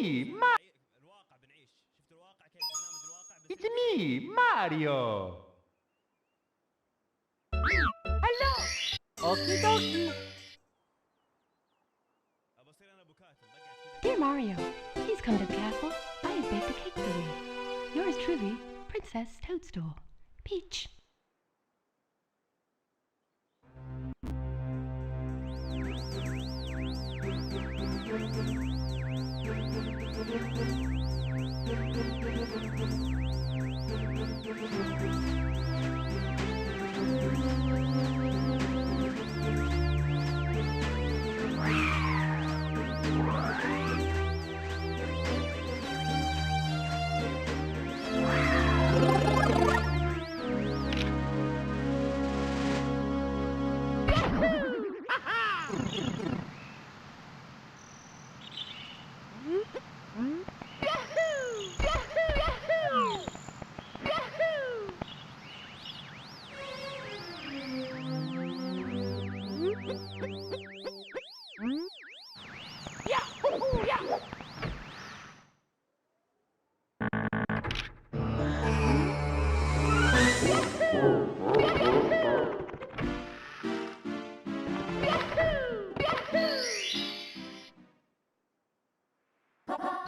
me, it's me, Mario. Hello. Okie dokie. Dear Mario, please come to the castle. I have baked a cake for you. Yours truly, Princess Toadstool. Peach.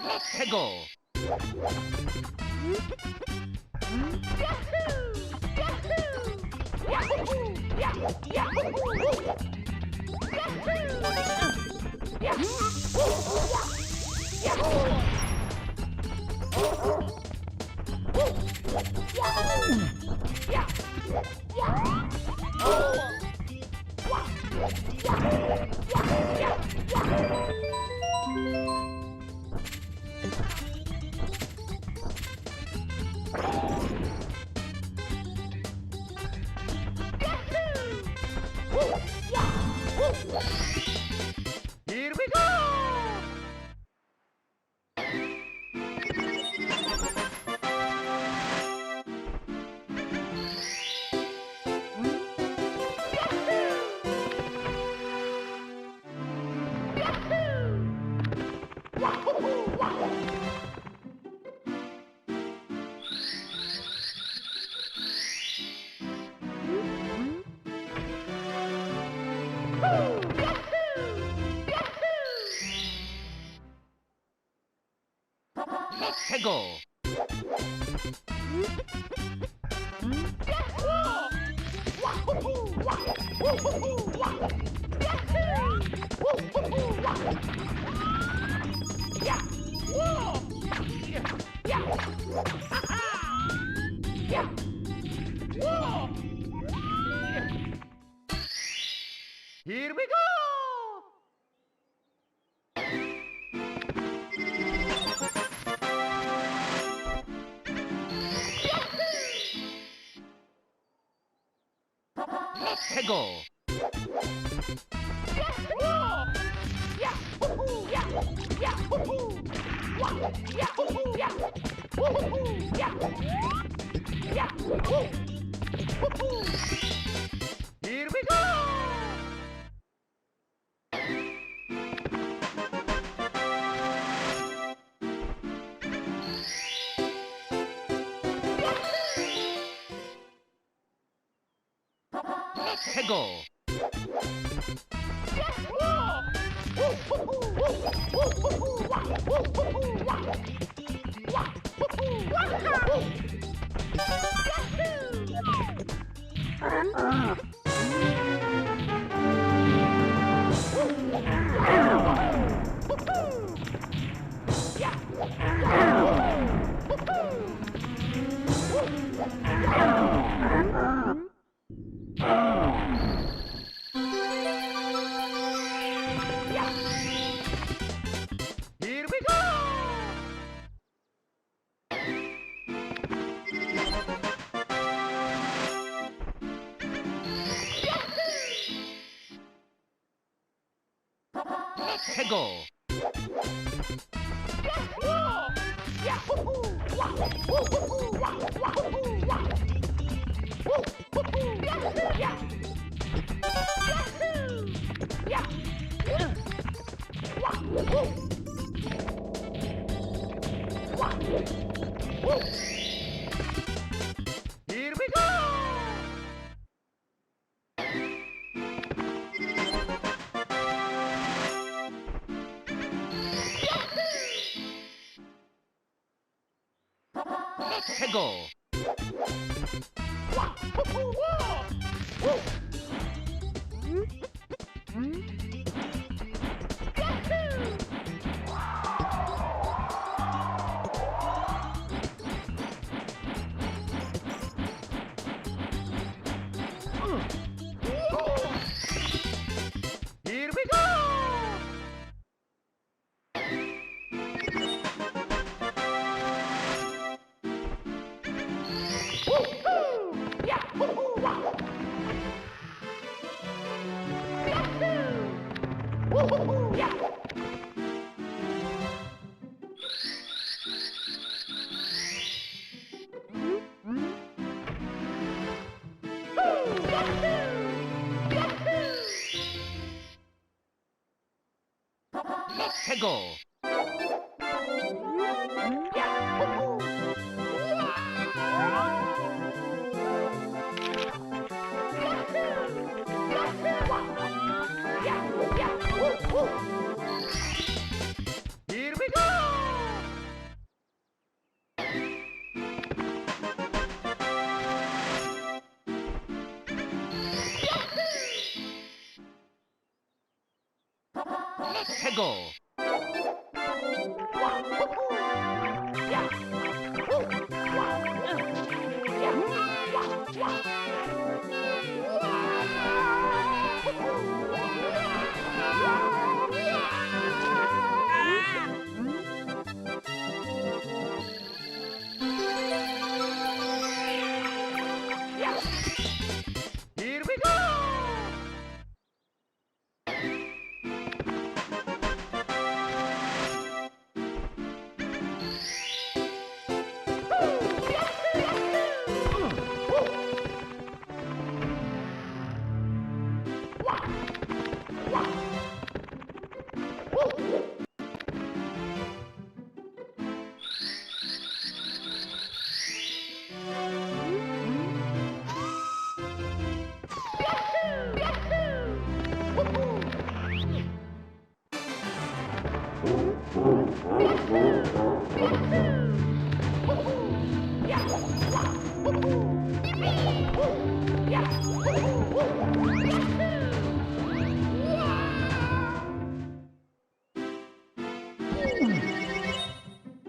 Let's go. Here we go! Let's go! Here we go! Let's go! Here we go! Let's go! Here we go! Let's go! Here we go! Let's go! Here we go! Let's go! Here we go! Let's go! Here we go!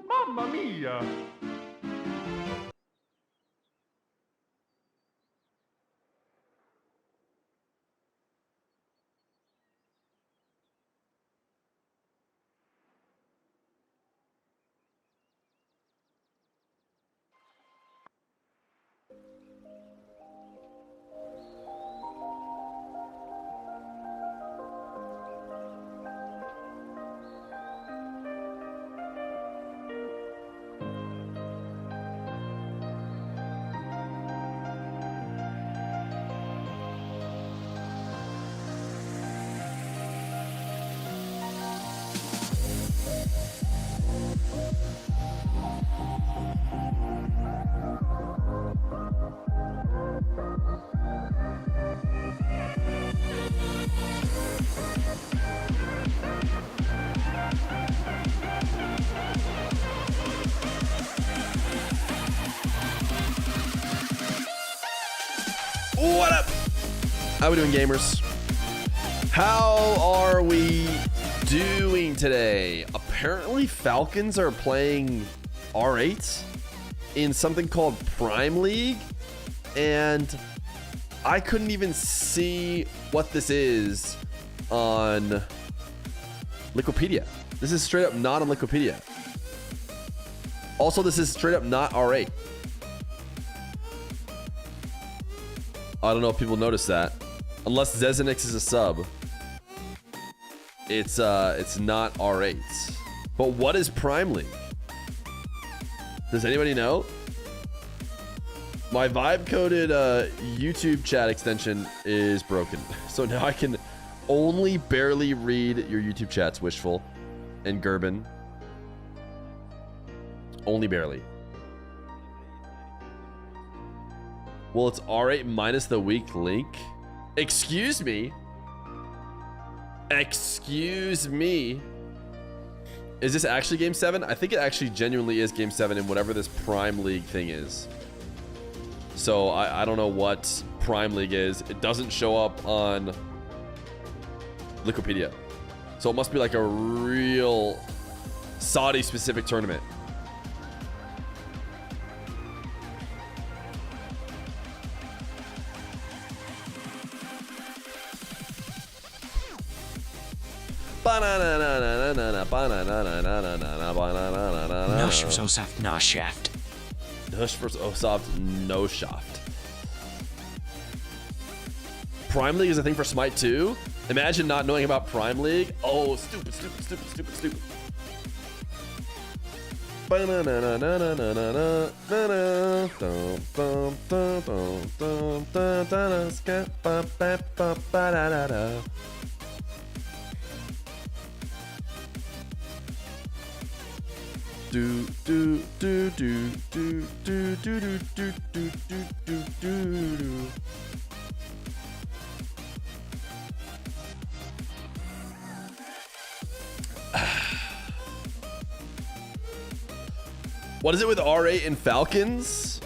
Mamma mia! What up? How we doing, gamers? How are we doing today? Apparently, Falcons are playing R8 in something called Prime League, and I couldn't even see what this is on Wikipedia. This is straight up not on Wikipedia. Also, this is straight up not R8. I don't know if people notice that. Unless Zezenix is a sub. It's not R8. But what is Prime League? Does anybody know? My vibe coded YouTube chat extension is broken. So now I can only barely read your YouTube chats, Wishful and Gerben. Only barely. Well, it's R8 minus the weak link. Excuse me. Excuse me. Is this actually game 7? I think it actually genuinely is game 7 in whatever this Prime League thing is. So I don't know what Prime League is. It doesn't show up on Wikipedia. So it must be like a real Saudi specific tournament. Nush versus Osoft, no shaft. Nush versus Osoft, no shaft. Prime League is a thing for Smite too? Imagine not knowing about Prime League. Oh, stupid, stupid, stupid, stupid, stupid. Do do do do do do do do do do do do do. What is it with R8 and Falcons?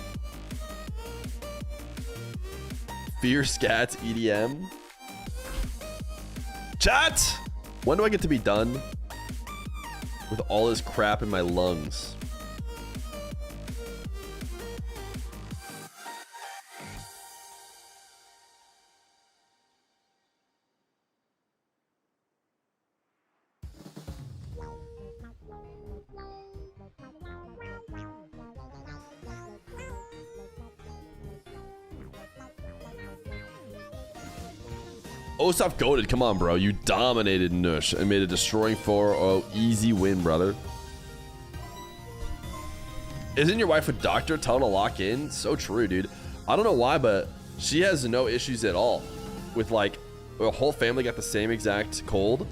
Fear Scats EDM. Chat! When do I get to be done with all this crap in my lungs? Osoft goated, come on, bro. You dominated Nush and made a destroying 4-0 easy win, brother. Isn't your wife a doctor? Tell her to lock in. So true, dude. I don't know why, but she has no issues at all with, like, her whole family got the same exact cold.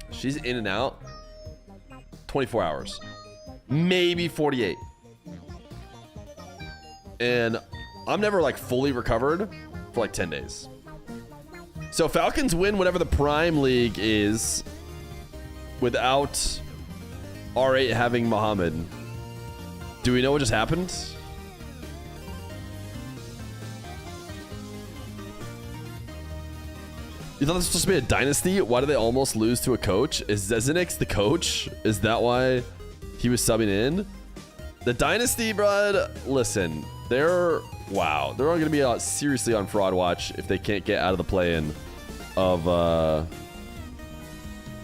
She's in and out 24 hours, maybe 48. And I'm never, like, fully recovered for like 10 days. So Falcons win whatever the Prime League is without R8 having Muhammad. Do we know what just happened? You thought this was supposed to be a dynasty? Why did they almost lose to a coach? Is Zezinix the coach? Is that why he was subbing in? The dynasty, bro, listen, wow, they're all going to be seriously on fraud watch if they can't get out of the play-in of,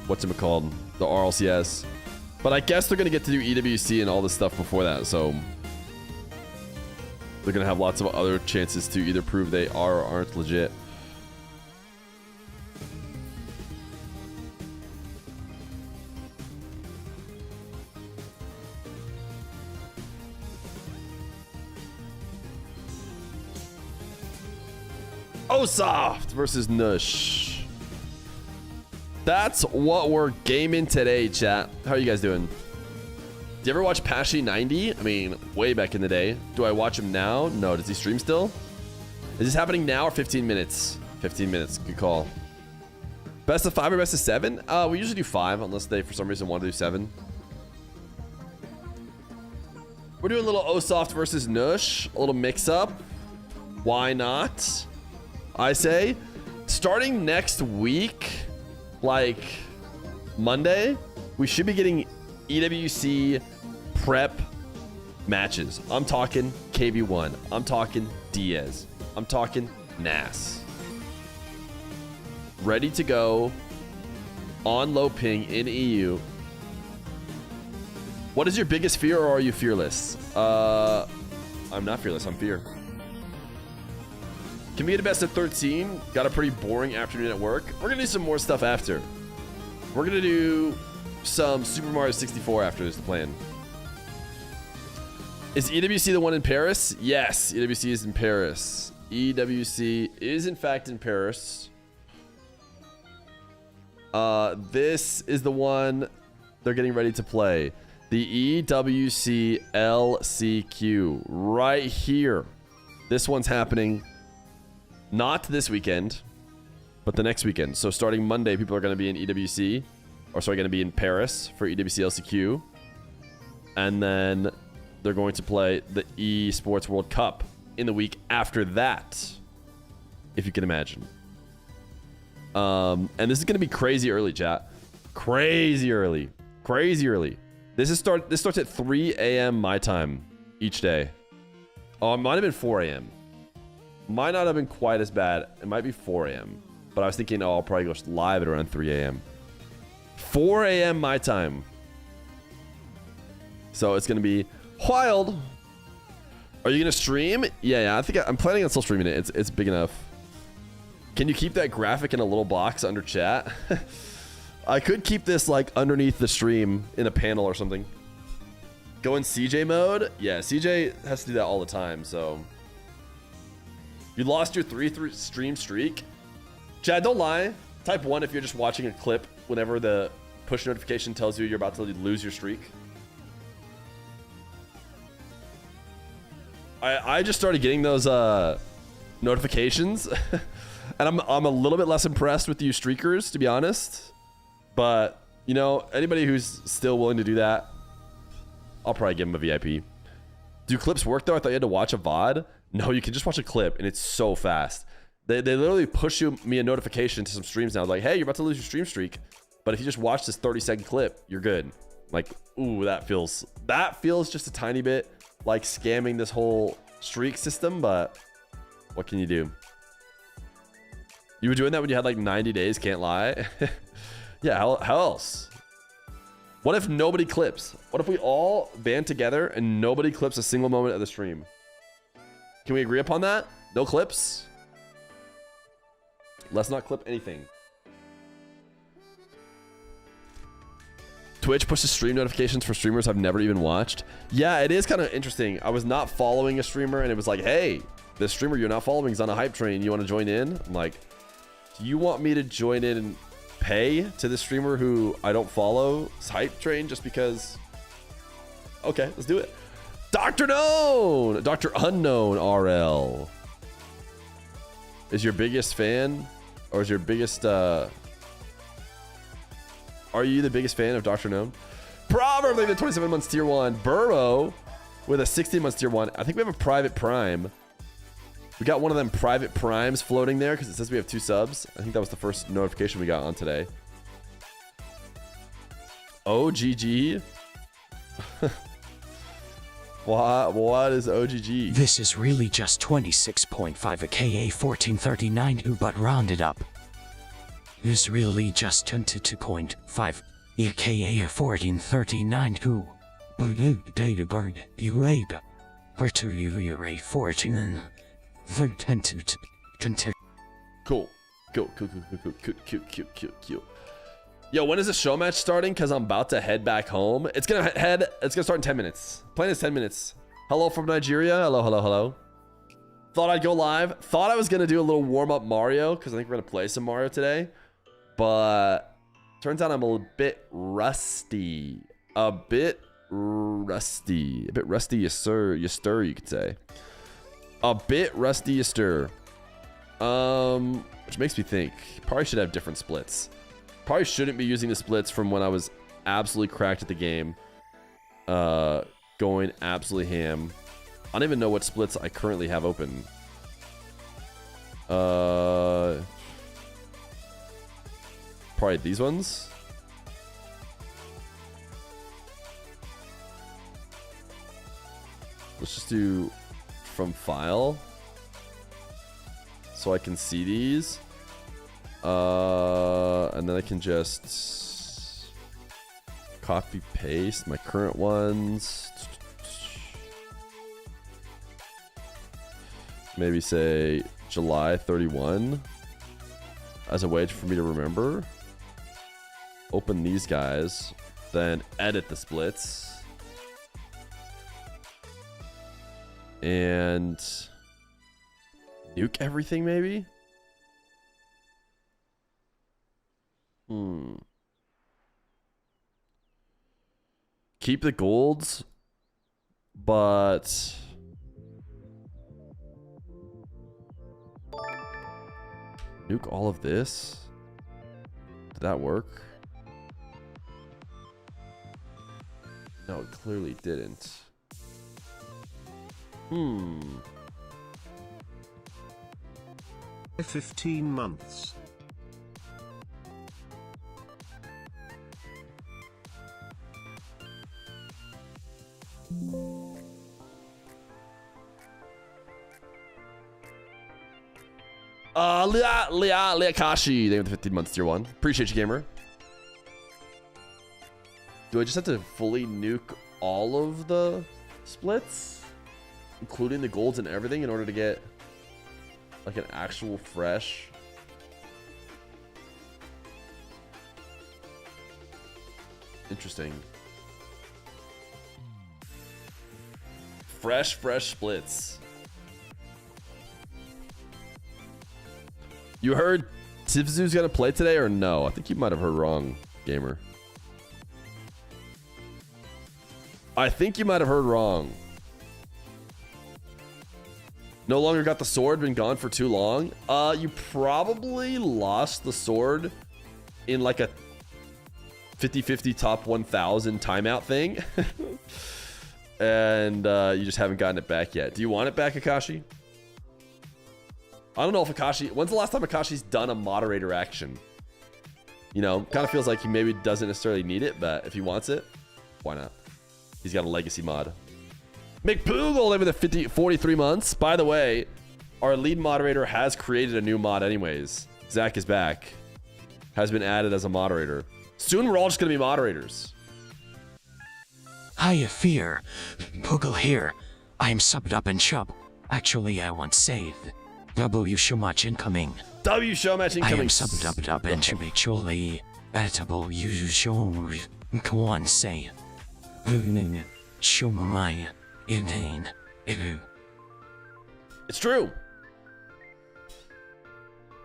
what's it called? The RLCS. But I guess they're going to get to do EWC and all this stuff before that, so they're going to have lots of other chances to either prove they are or aren't legit. Osoft versus Nush. That's what we're gaming today, chat. How are you guys doing? Do you ever watch Pashy 90? I mean, way back in the day. Do I watch him now? No. Does he stream still? Is this happening now or 15 minutes? 15 minutes. Good call. Best of 5 or best of 7? We usually do 5 unless they, for some reason, want to do 7. We're doing a little Osoft versus Nush. A little mix-up. Why not? I say, starting next week, like Monday, we should be getting EWC prep matches. I'm talking KV1. I'm talking Diaz. I'm talking Nas. Ready to go on low ping in EU. What is your biggest fear, or are you fearless? I'm not fearless. I'm fear. Can we get a best of 13? Got a pretty boring afternoon at work. We're gonna do some more stuff after. We're gonna do some Super Mario 64 after this plan. Is EWC the one in Paris? Yes, EWC is in Paris. EWC is in fact in Paris. This is the one they're getting ready to play. The EWC LCQ right here. This one's happening not this weekend, but the next weekend. So starting Monday, people are going to be in EWC, or sorry, going to be in Paris for EWC LCQ. And then they're going to play the Esports World Cup in the week after that, if you can imagine. And this is going to be crazy early, chat. Crazy early. Crazy early. This starts at 3 a.m. my time each day. Oh, it might have been 4 a.m. Might not have been quite as bad. It might be 4 a.m. But I was thinking, oh, I'll probably go live at around 3 a.m. 4 a.m. my time. So it's going to be wild. Are you going to stream? Yeah, I think I'm planning on still streaming it. It's big enough. Can you keep that graphic in a little box under chat? I could keep this like underneath the stream in a panel or something. Go in CJ mode? Yeah, CJ has to do that all the time, so. You lost your 3 stream streak? Chad, don't lie. Type 1 if you're just watching a clip whenever the push notification tells you you're about to lose your streak. I just started getting those notifications. And I'm a little bit less impressed with you streakers, to be honest. But, you know, anybody who's still willing to do that, I'll probably give them a VIP. Do clips work, though? I thought you had to watch a VOD. No, you can just watch a clip, and it's so fast. They literally push me a notification to some streams now. Like, hey, you're about to lose your stream streak. But if you just watch this 30-second clip, you're good. Like, ooh, that feels just a tiny bit like scamming this whole streak system, but what can you do? You were doing that when you had like 90 days, can't lie. Yeah, how else? What if nobody clips? What if we all band together and nobody clips a single moment of the stream? Can we agree upon that? No clips? Let's not clip anything. Twitch pushes stream notifications for streamers I've never even watched. Yeah, it is kind of interesting. I was not following a streamer and it was like, hey, this streamer you're not following is on a hype train. You want to join in? I'm like, do you want me to join in and pay to the streamer who I don't follow hype train just because? Okay, let's do it. Dr. Known, Dr. Unknown RL is your biggest fan, or is your biggest are you the biggest fan of Dr. Known? Proverb leaving 27 months tier 1. Burrow with a 16 months tier 1. I think we have a private prime. We got one of them private primes floating there because it says we have 2 subs. I think that was the first notification we got on today. OGG? What is OGG? This is really just 26.5 a KA 1439 who but rounded up. This really just 22.5 a KA 1439 who. Data bird, you raid. Where to you a 14. Cool. Cute. Yo, when is the show match starting? Because I'm about to head back home. It's gonna start in 10 minutes. Plan is 10 minutes. Hello from Nigeria. Hello. Thought I'd go live. Thought I was gonna do a little warm-up Mario, because I think we're gonna play some Mario today. But turns out I'm a bit rusty. A bit rusty, yes sir, you could say. A bit rusty, you stir. Which makes me think, probably should have different splits. Probably shouldn't be using the splits from when I was absolutely cracked at the game. Going absolutely ham. I don't even know what splits I currently have open. Probably these ones. Let's just do from file so I can see these. And then I can just copy paste my current ones. Maybe say July 31 as a way for me to remember. Open these guys, then edit the splits. And nuke everything, maybe? keep the golds, but nuke all of this. Did that work? No, it clearly didn't. 15 months. Leah Kashi, they have the 15 months tier 1. Appreciate you, gamer. Do I just have to fully nuke all of the splits, including the golds and everything, in order to get like an actual fresh? Interesting. Fresh splits. You heard Tivzu's gonna play today or no? I think you might have heard wrong, gamer. I think you might have heard wrong. No longer got the sword, been gone for too long. You probably lost the sword in like a 50-50 top 1000 timeout thing. And you just haven't gotten it back yet. Do you want it back, Akashi? I don't know if Akashi... When's the last time Akashi's done a moderator action? You know, kind of feels like he maybe doesn't necessarily need it, but if he wants it, why not? He's got a legacy mod. McPoogle over the 43 months. By the way, our lead moderator has created a new mod anyways. Zach is back. Has been added as a moderator. Soon we're all just going to be moderators. Hiya, Feer. Poogle here. I'm subbed up in shop. Actually, I want save. W show match incoming. W show match incoming. I am subbed up and to actually W show go on say. Show my inane. It's true.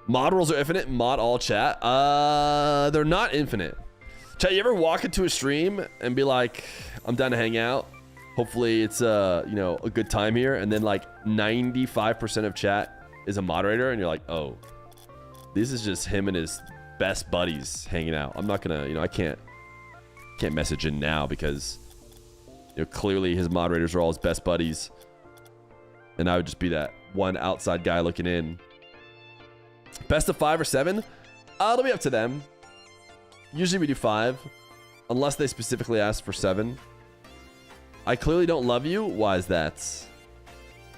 Mod rules are infinite. Mod all chat. They're not infinite. Chat, you ever walk into a stream and be like, I'm down to hang out. Hopefully it's you know, a good time here, and then like 95% of chat is a moderator, and you're like, oh, this is just him and his best buddies hanging out. I'm not gonna, you know, I can't message in now because, you know, clearly his moderators are all his best buddies, and I would just be that one outside guy looking in. Best of 5 or 7? It'll be up to them. Usually we do 5, unless they specifically ask for 7. I clearly don't love you. Why is that?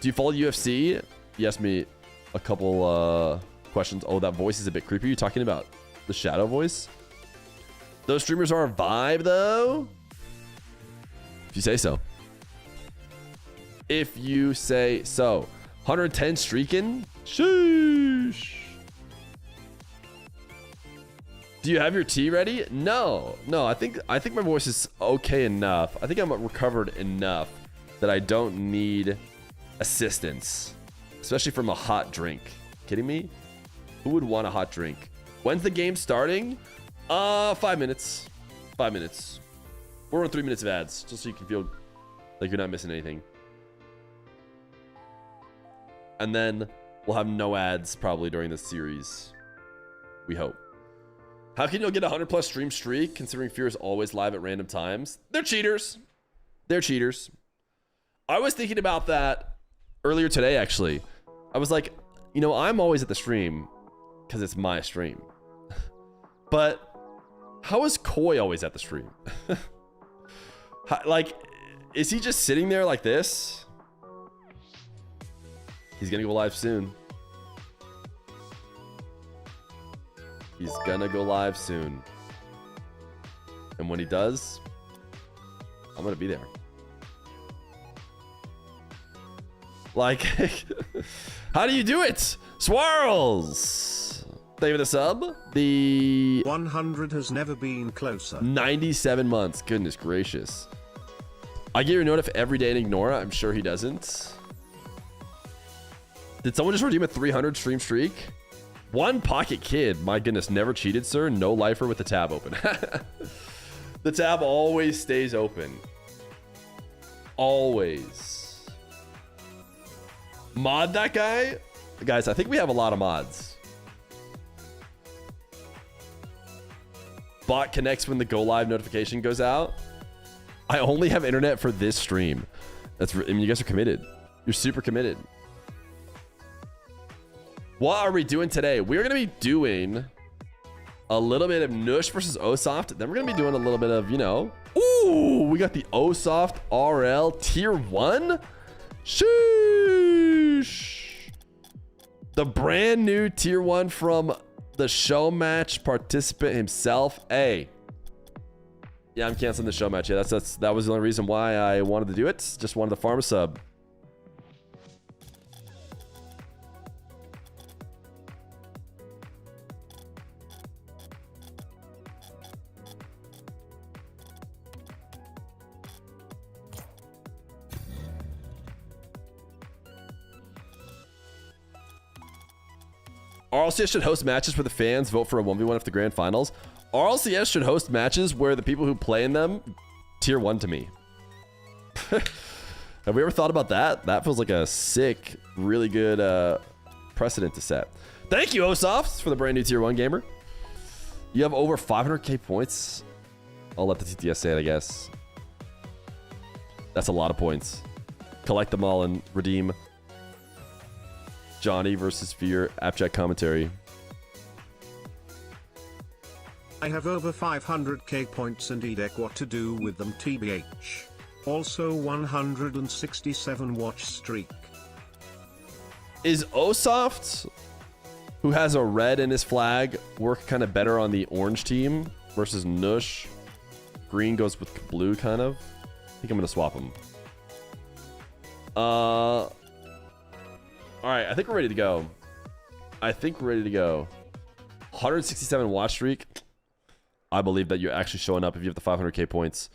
Do you follow UFC? You asked me a couple questions. Oh, that voice is a bit creepy. You're talking about the shadow voice? Those streamers are a vibe, though. If you say so. If you say so. 110 streaking? Sheesh. Do you have your tea ready? No. I think my voice is okay enough. I think I'm recovered enough that I don't need assistance, especially from a hot drink. Kidding me? Who would want a hot drink? When's the game starting? 5 minutes. 5 minutes. We're on 3 minutes of ads, just so you can feel like you're not missing anything. And then we'll have no ads probably during this series. We hope. How can you get a 100+ stream streak considering Fear is always live at random times? They're cheaters. They're cheaters. I was thinking about that earlier today, actually. I was like, you know, I'm always at the stream because it's my stream. But how is Koi always at the stream? Like, is he just sitting there like this? He's gonna go live soon. He's gonna go live soon. And when he does, I'm gonna be there. Like, how do you do it? Swirls! Thank you for the sub. The 100 has never been closer. 97 months. Goodness gracious. I get your notif every day and ignore it. I'm sure he doesn't. Did someone just redeem a 300 stream streak? One pocket kid. My goodness, never cheated, sir. No lifer with the tab open. The tab always stays open. always. Mod that guy? Guys, I think we have a lot of mods. Bot connects when the go live notification goes out. I only have internet for this stream. I mean, you guys are committed. You're super committed. What are we doing today? We're going to be doing a little bit of Nush versus Osoft. Then we're going to be doing a little bit of, you know, ooh, we got the Osoft RL tier 1. Sheesh. The brand new tier 1 from the show match participant himself. Hey. Yeah, I'm canceling the show match. Yeah, that was the only reason why I wanted to do it. Just wanted to farm a sub. RLCS should host matches where the fans vote for a 1v1 at the grand finals. RLCS should host matches where the people who play in them tier 1 to me. Have we ever thought about that? That feels like a sick, really good precedent to set. Thank you, Osoft, for the brand new tier 1 gamer. You have over 500k points. I'll let the TTS say it, I guess. That's a lot of points. Collect them all and redeem. Johnny versus Feer, abject commentary. I have over 500k points and Edek what to do with them TBH. Also 167 watch streak. Is Osoft, who has a red in his flag, work kind of better on the orange team versus Nush? Green goes with blue, kind of. I think I'm going to swap them. All right, I think we're ready to go. 167 watch streak. I believe that you're actually showing up if you have the 500k points.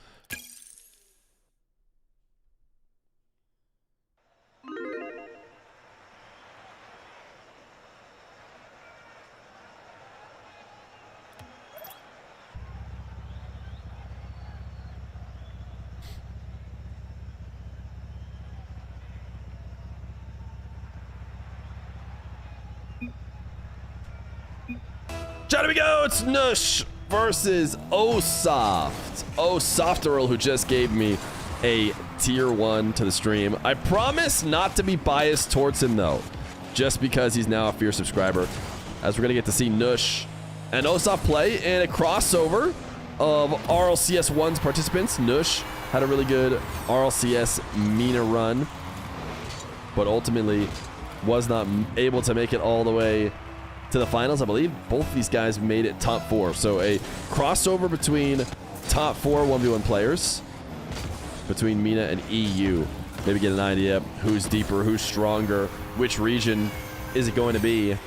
Here we go. It's Nush versus Osoft. Osofterl, who just gave me a tier 1 to the stream. I promise not to be biased towards him, though, just because he's now a Fear subscriber, as we're going to get to see Nush and Osoft play in a crossover of RLCS 1's participants. Nush had a really good RLCS Mina run, but ultimately was not able to make it all the way to the finals. I believe both of these guys made it top 4. So a crossover between top 4 1v1 players between Mina and EU. Maybe get an idea who's deeper, who's stronger, which region is it going to be.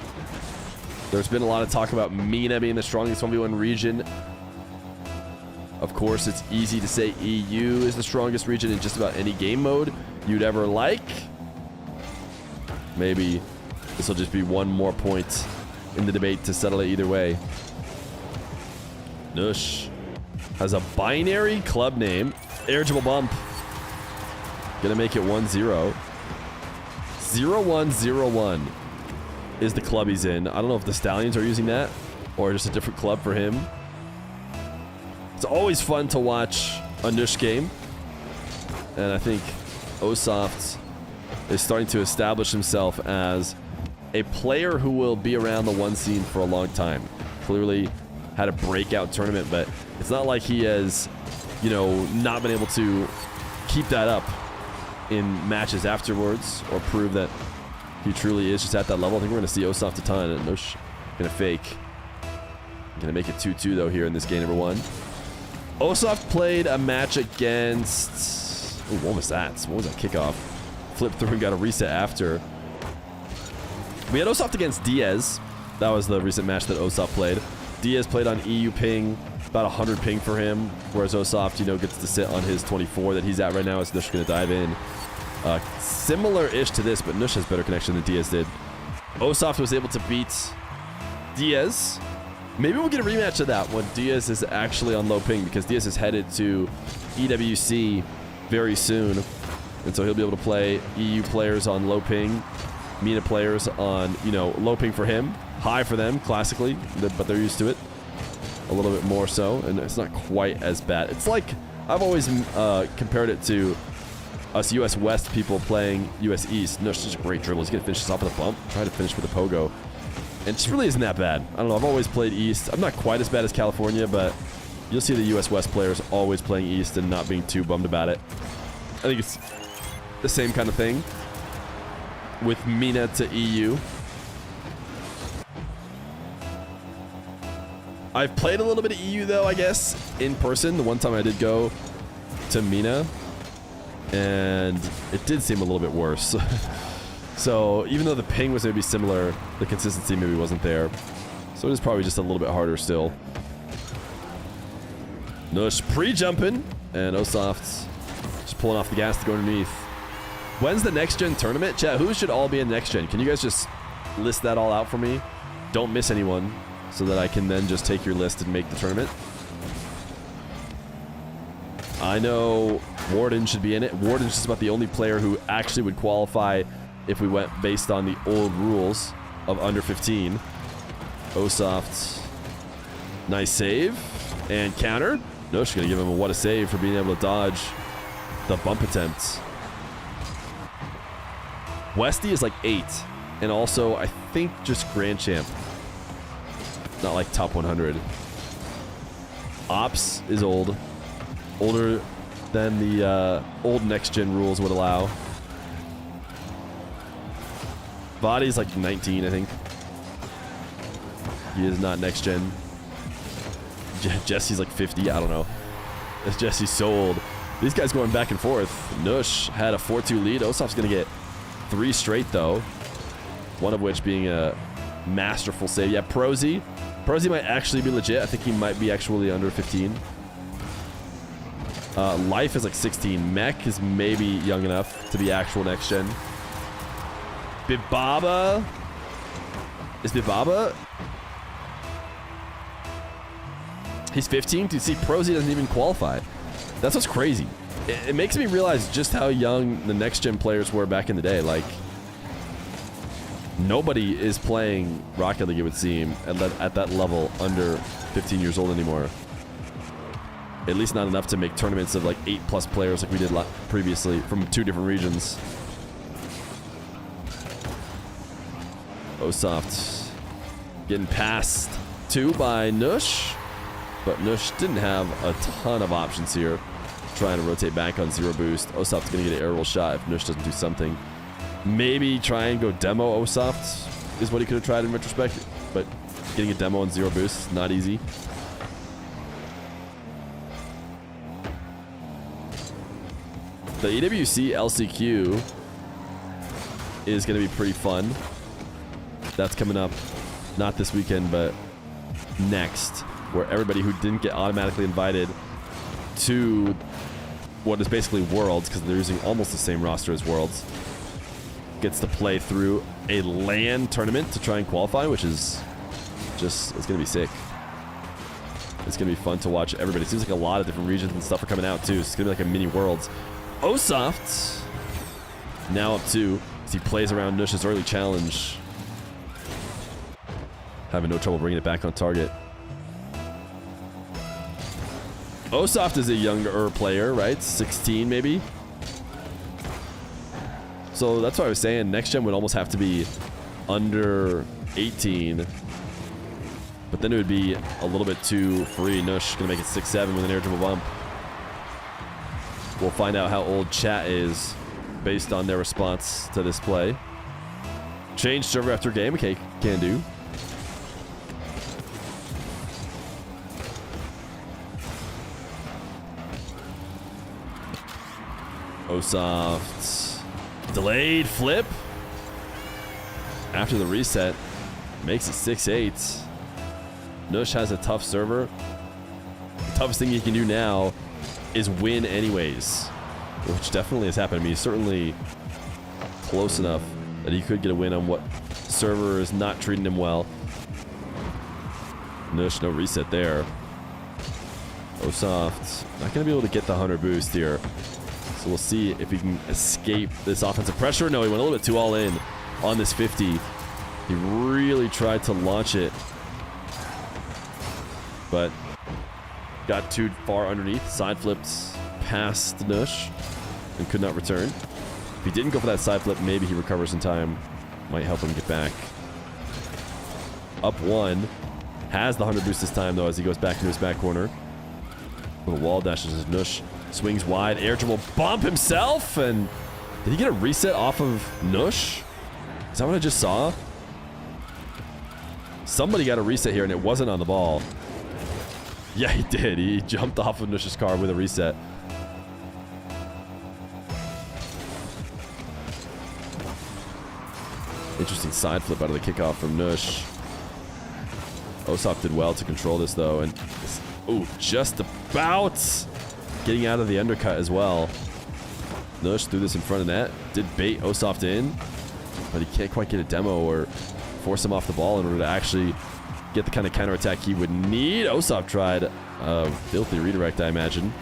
There's been a lot of talk about Mina being the strongest 1v1 region. Of course, it's easy to say EU is the strongest region in just about any game mode you'd ever like. Maybe this will just be one more point in the debate to settle it either way. Nush has a binary club name. Irritable Bump. Gonna make it 1-0. 0101 is the club he's in. I don't know if the Stallions are using that or just a different club for him. It's always fun to watch a Nush game. And I think Osoft is starting to establish himself as a player who will be around the 1 scene for a long time. Clearly had a breakout tournament, but it's not like he has, you know, not been able to keep that up in matches afterwards or prove that he truly is just at that level. I think we're going to see Osoft a ton, and Nush going to fake. Going to make it 2-2, though, here in this game number 1. Osoft played a match against... Ooh, what was that? What was that kickoff? Flipped through and got a reset after. We had Osoft against Diaz. That was the recent match that Osoft played. Diaz played on EU ping, about 100 ping for him, whereas Osoft, you know, gets to sit on his 24 that he's at right now, as Nush going to dive in. Similar-ish to this, but Nush has better connection than Diaz did. Osoft was able to beat Diaz. Maybe we'll get a rematch of that when Diaz is actually on low ping, because Diaz is headed to EWC very soon. And so he'll be able to play EU players on low ping, MENA players on, you know, low ping for him, high for them, classically, but they're used to it. A little bit more so, and it's not quite as bad. It's like, I've always compared it to us US West people playing US East. No, it's just a great dribble. He's going to finish this off with a bump, try to finish with a pogo. And it just really isn't that bad. I don't know, I've always played East. I'm not quite as bad as California, but you'll see the US West players always playing East and not being too bummed about it. I think it's the same kind of thing with MENA to EU. I've played a little bit of EU though, I guess, in person. The one time I did go to MENA, and it did seem a little bit worse. So even though the ping was maybe similar, the consistency maybe wasn't there. So it is probably just a little bit harder still. Nush pre-jumping, and Osoft just pulling off the gas to go underneath. When's the next gen tournament? Chat, who should all be in next gen? Can you guys just list that all out for me? Don't miss anyone, so that I can then just take your list and make the tournament. I know Warden should be in it. Warden's just about the only player who actually would qualify if we went based on the old rules of under 15. Osoft, nice save. And counter. No, she's going to give him a what a save for being able to dodge the bump attempt. Westy is like 8. And also, I think just Grand Champ. Not like top 100. Ops is old. Older than the old next gen rules would allow. Body's like 19, I think. He is not next gen. Jesse's like 50, I don't know. Jesse's so old. These guys going back and forth. Nush had a 4-2 lead. Osoft's gonna get 3 straight though. One of which being a masterful save. Yeah, Prosy. Prosy might actually be legit. I think he might be actually under 15. Life is like 16. Mech is maybe young enough to be actual next gen. Bibaba. Is Bibaba? He's 15. To see, Prosy doesn't even qualify. That's what's crazy. It makes me realize just how young the next gen players were back in the day. Like, nobody is playing Rocket League, it would seem, at that level under 15 years old anymore. At least not enough to make tournaments of like 8+ players like we did previously from 2 different regions. Osoft getting passed to by Nush, but Nush didn't have a ton of options here. Trying to rotate back on 0 boost. Osoft's gonna get an air roll shot if Nush doesn't do something. Maybe try and go demo Osoft is what he could have tried in retrospect, but getting a demo on 0 boost, not easy. The EWC LCQ is going to be pretty fun. That's coming up, not this weekend, but next, where everybody who didn't get automatically invited to what is basically Worlds, because they're using almost the same roster as Worlds, gets to play through a LAN tournament to try and qualify, which is just, it's going to be sick. It's going to be fun to watch everybody. It seems like a lot of different regions and stuff are coming out, too. So it's going to be like a mini Worlds. Osoft now up 2 as he plays around Nush's early challenge. Having no trouble bringing it back on target. Osoft is a younger player, right? 16 maybe? So that's what I was saying. Next gen would almost have to be under 18. But then it would be a little bit too free. Nush gonna make it 6-7 with an air dribble bump. We'll find out how old chat is based on their response to this play. Change server after game. Okay, can do. Osoft. Delayed flip. After the reset. Makes it 6-8. Nush has a tough server. The toughest thing he can do now is win anyways, which definitely has happened. I mean, he's certainly close enough that he could get a win on what server is not treating him well. Nush, no reset there. Osoft not going to be able to get the 100 boost here. So we'll see if he can escape this offensive pressure. No, he went a little bit too all in on this 50. He really tried to launch it, but got too far underneath. Side flips past Nush and could not return. If he didn't go for that side flip, maybe he recovers in time. Might help him get back. Up one. Has the 100 boost this time, though, as he goes back into his back corner. Little wall dashes as Nush swings wide. Air dribble bump himself. And did he get a reset off of Nush? Is that what I just saw? Somebody got a reset here, and it wasn't on the ball. Yeah, he did. He jumped off of Nush's car with a reset. Interesting side flip out of the kickoff from Nush. Osop did well to control this, though. And oh, just about getting out of the undercut as well. Nush threw this in front of net. Did bait Osop in, but he can't quite get a demo or force him off the ball in order to actually get the kind of counterattack he would need. Osop tried a filthy redirect, I imagine.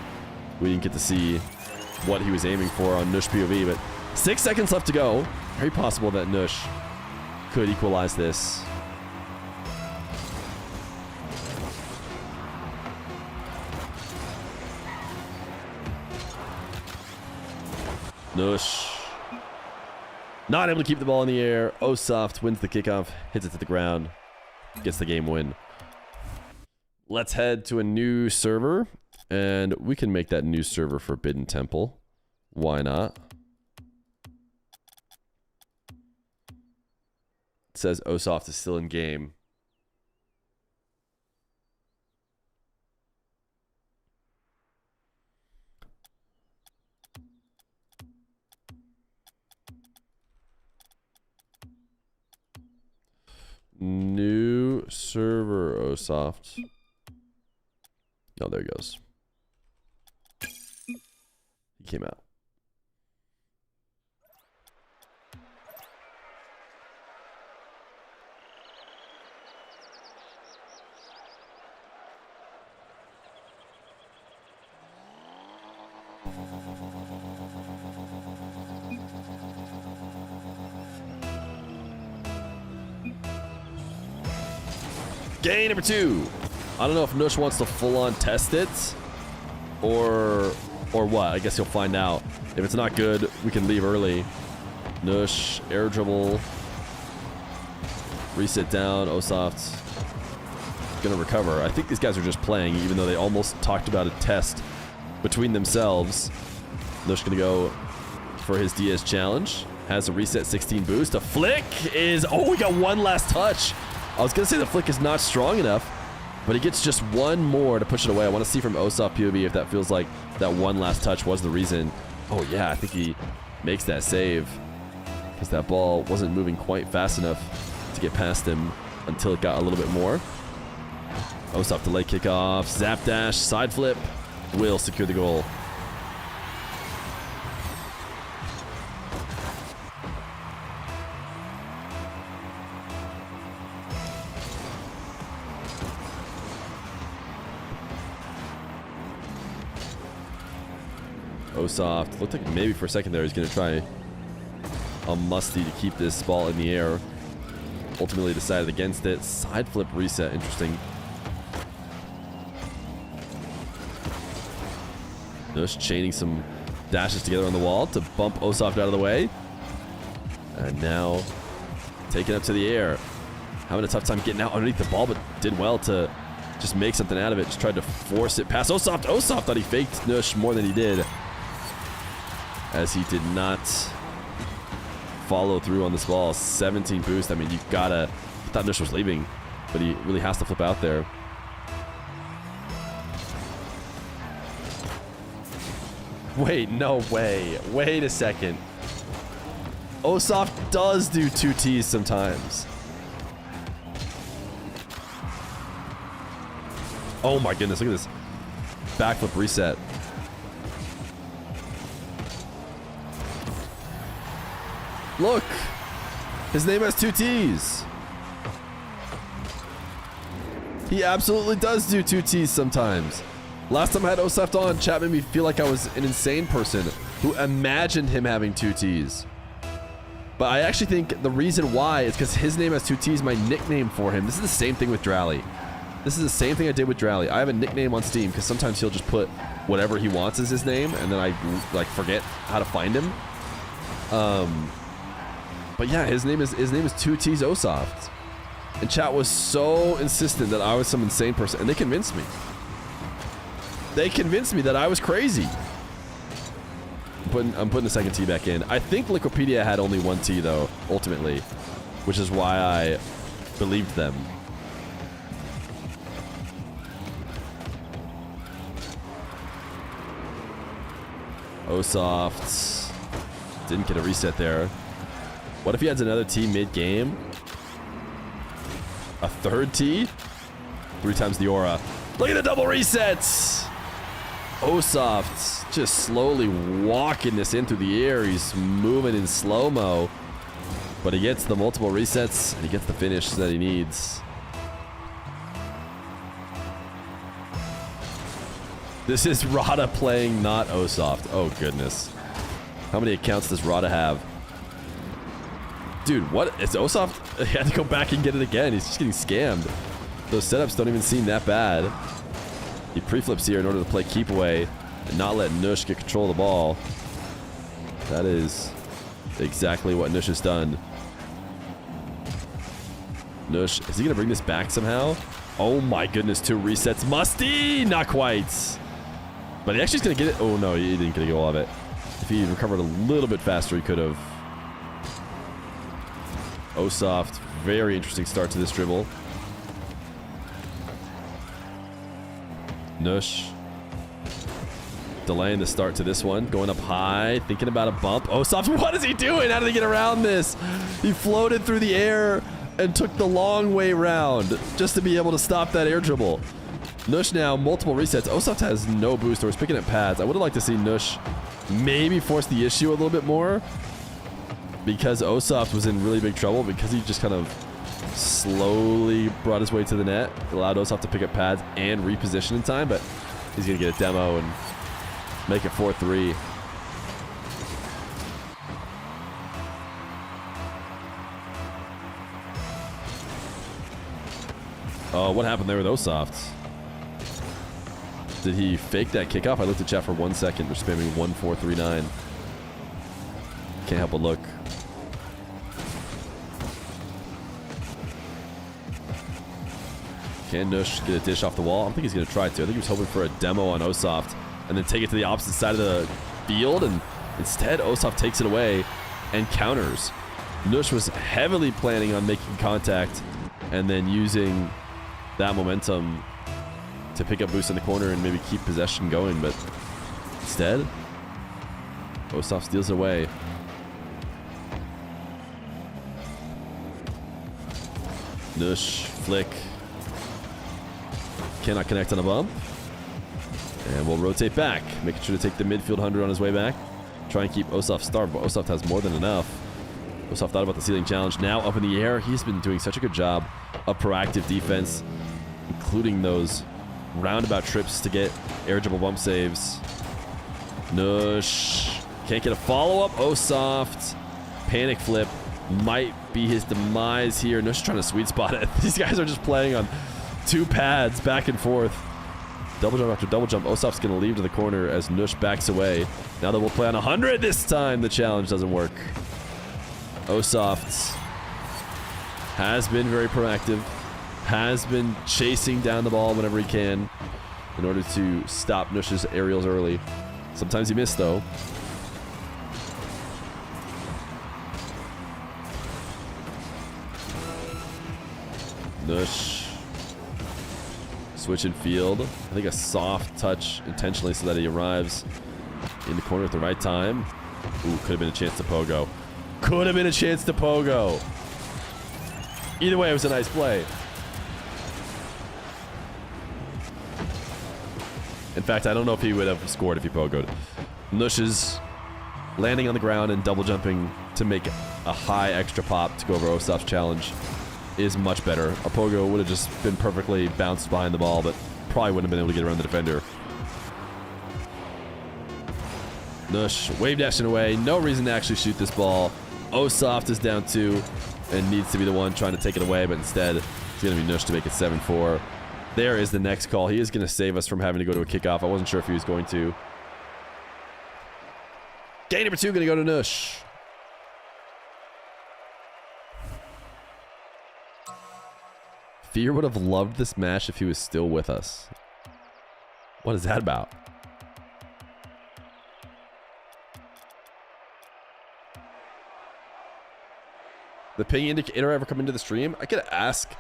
We didn't get to see what he was aiming for on Nush POV, but 6 seconds left to go. Very possible that Nush could equalize this. Nush not able to keep the ball in the air. Osoft wins the kickoff, hits it to the ground, gets the game win. Let's head to a new server, and we can make that new server Forbidden Temple. Why not? It says Osoft is still in game. New server, Osoft. Oh, there he goes. He came out. Game number 2. I don't know if Nush wants to full-on test it or what. I guess he'll find out. If it's not good, we can leave early. Nush, air dribble. Reset down. Osoft gonna recover. I think these guys are just playing, even though they almost talked about a test between themselves. Nush gonna go for his DS challenge. Has a reset 16 boost. A flick is... Oh, we got one last touch. I was going to say the flick is not strong enough, but he gets just one more to push it away. I want to see from Osoft POV if that feels like that one last touch was the reason. Oh, yeah, I think he makes that save because that ball wasn't moving quite fast enough to get past him until it got a little bit more. Osoft delay kickoff, zap dash, side flip, will secure the goal. Osoft looked like maybe for a second there he's going to try a musty to keep this ball in the air. Ultimately decided against it. Side flip reset. Interesting. Nush chaining some dashes together on the wall to bump Osoft out of the way. And now taking up to the air. Having a tough time getting out underneath the ball, but did well to just make something out of it. Just tried to force it past Osoft. Osoft thought he faked Nush more than he did, as he did not follow through on this ball. 17 boost. I mean, you gotta... I thought Nush was leaving, but he really has to flip out there. Wait, no way. Wait a second. Osoft does do 2Ts sometimes. Oh my goodness, look at this. Backflip reset. Look, his name has 2 T's. He absolutely does do 2 T's sometimes. Last time I had Osoft on, chat made me feel like I was an insane person who imagined him having 2 T's. But I actually think the reason why is because his name has 2 T's, my nickname for him. This is the same thing with Drally. This is the same thing I did with Drally. I have a nickname on Steam because sometimes he'll just put whatever he wants as his name, and then I like forget how to find him. But yeah, his name is 2 T's Osoft. And chat was so insistent that I was some insane person, and they convinced me. They convinced me that I was crazy. I'm putting the second T back in. I think Liquipedia had only 1 T though, ultimately, which is why I believed them. Osoft didn't get a reset there. What if he has another T mid-game? A 3rd T? 3 times the aura. Look at the double resets! Osoft just slowly walking this in through the air. He's moving in slow-mo. But he gets the multiple resets, and he gets the finish that he needs. This is Rada playing, not Osoft. Oh, goodness. How many accounts does Rada have? Dude, what? Is Osoft? He had to go back and get it again. He's just getting scammed. Those setups don't even seem that bad. He pre-flips here in order to play keep away and not let Nush get control of the ball. That is exactly what Nush has done. Nush, is he going to bring this back somehow? Oh my goodness, 2 resets. Musty! Not quite. But he actually is going to get it. Oh no, he didn't get all of it. If he recovered a little bit faster, he could have. Osoft, very interesting start to this dribble. Nush delaying the start to this one. Going up high, thinking about a bump. Osoft, what is he doing? How did he get around this? He floated through the air and took the long way round just to be able to stop that air dribble. Nush now, multiple resets. Osoft has no boost or is picking up pads. I would have liked to see Nush maybe force the issue a little bit more because Osoft was in really big trouble because he just kind of slowly brought his way to the net. It allowed Osoft to pick up pads and reposition in time, but he's going to get a demo and make it 4-3. Oh, what happened there with Osoft? Did he fake that kickoff? I looked at chat for 1 second. They're spamming 1439. Can't help but look. Can Nush get a dish off the wall? I don't think he's going to try to. I think he was hoping for a demo on Osoft and then take it to the opposite side of the field. And instead, Osoft takes it away and counters. Nush was heavily planning on making contact and then using that momentum to pick up boost in the corner and maybe keep possession going. But instead, Osoft steals it away. Nush, flick. Cannot connect on a bump. And we'll rotate back, making sure to take the midfield 100 on his way back. Try and keep Osoft starved, but Osoft has more than enough. Osoft thought about the ceiling challenge. Now up in the air, he's been doing such a good job of proactive defense, including those roundabout trips to get air dribble bump saves. Nush can't get a follow-up. Osoft, panic flip, might be his demise here. Nush trying to sweet spot it. These guys are just playing on 2 pads back and forth. Double jump after double jump. Osoft's going to leave to the corner as Nush backs away. Now that we'll play on 100 this time, the challenge doesn't work. Osoft has been very proactive, has been chasing down the ball whenever he can in order to stop Nush's aerials early. Sometimes he missed, though. Nush switching field. I think a soft touch intentionally so that he arrives in the corner at the right time. Ooh, could have been a chance to pogo. Could have been a chance to pogo. Either way, it was a nice play. In fact, I don't know if he would have scored if he pogoed. Nush is landing on the ground and double jumping to make a high extra pop to go over Osoft's challenge is much better. A pogo would have just been perfectly bounced behind the ball, but probably wouldn't have been able to get around the defender. Nush wave dashing away. No reason to actually shoot this ball. Osoft is down 2 and needs to be the one trying to take it away, but instead it's going to be Nush to make it 7-4. There is the next call. He is going to save us from having to go to a kickoff. I wasn't sure if he was going to. Game number 2 going to go to Nush. Fear would have loved this match if he was still with us. What is that about? The ping indicator ever come into the stream? I could ask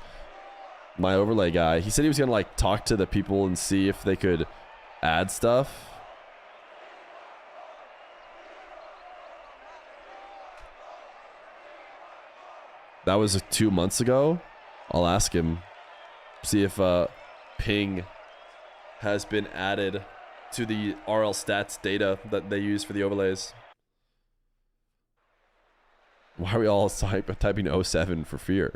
my overlay guy. He said he was gonna like talk to the people and see if they could add stuff. That was 2 months ago. I'll ask him, see if ping has been added to the RL stats data that they use for the overlays. Why are we all typing 07 for Fear?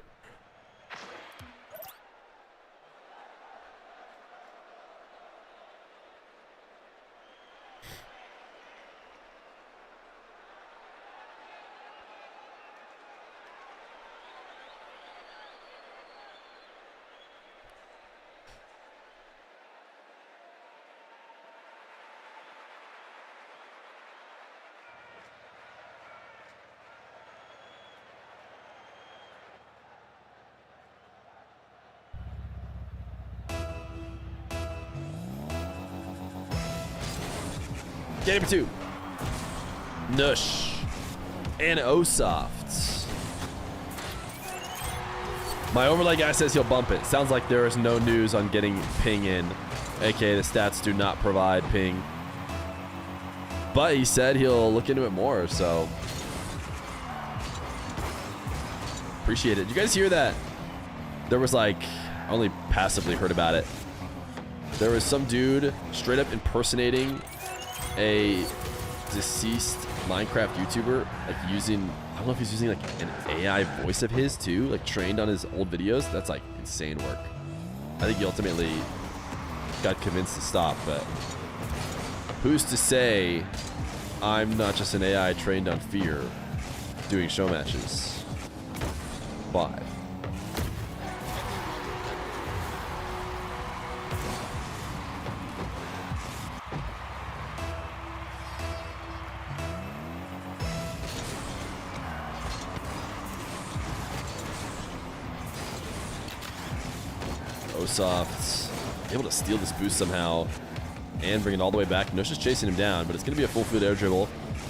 Game number 2. Nush and Osoft. My overlay guy says he'll bump it. Sounds like there is no news on getting ping in. AKA the stats do not provide ping. But he said he'll look into it more, so. Appreciate it. Did you guys hear that? There was like, I only passively heard about it. There was some dude straight up impersonating a deceased Minecraft YouTuber, like using, I don't know if he's using like an AI voice of his too, like trained on his old videos. That's like insane work. I think he ultimately got convinced to stop, but who's to say I'm not just an AI trained on Fear doing show matches? Bye. Osoft able to steal this boost somehow and bring it all the way back. Nush is chasing him down, but it's going to be a full field air dribble.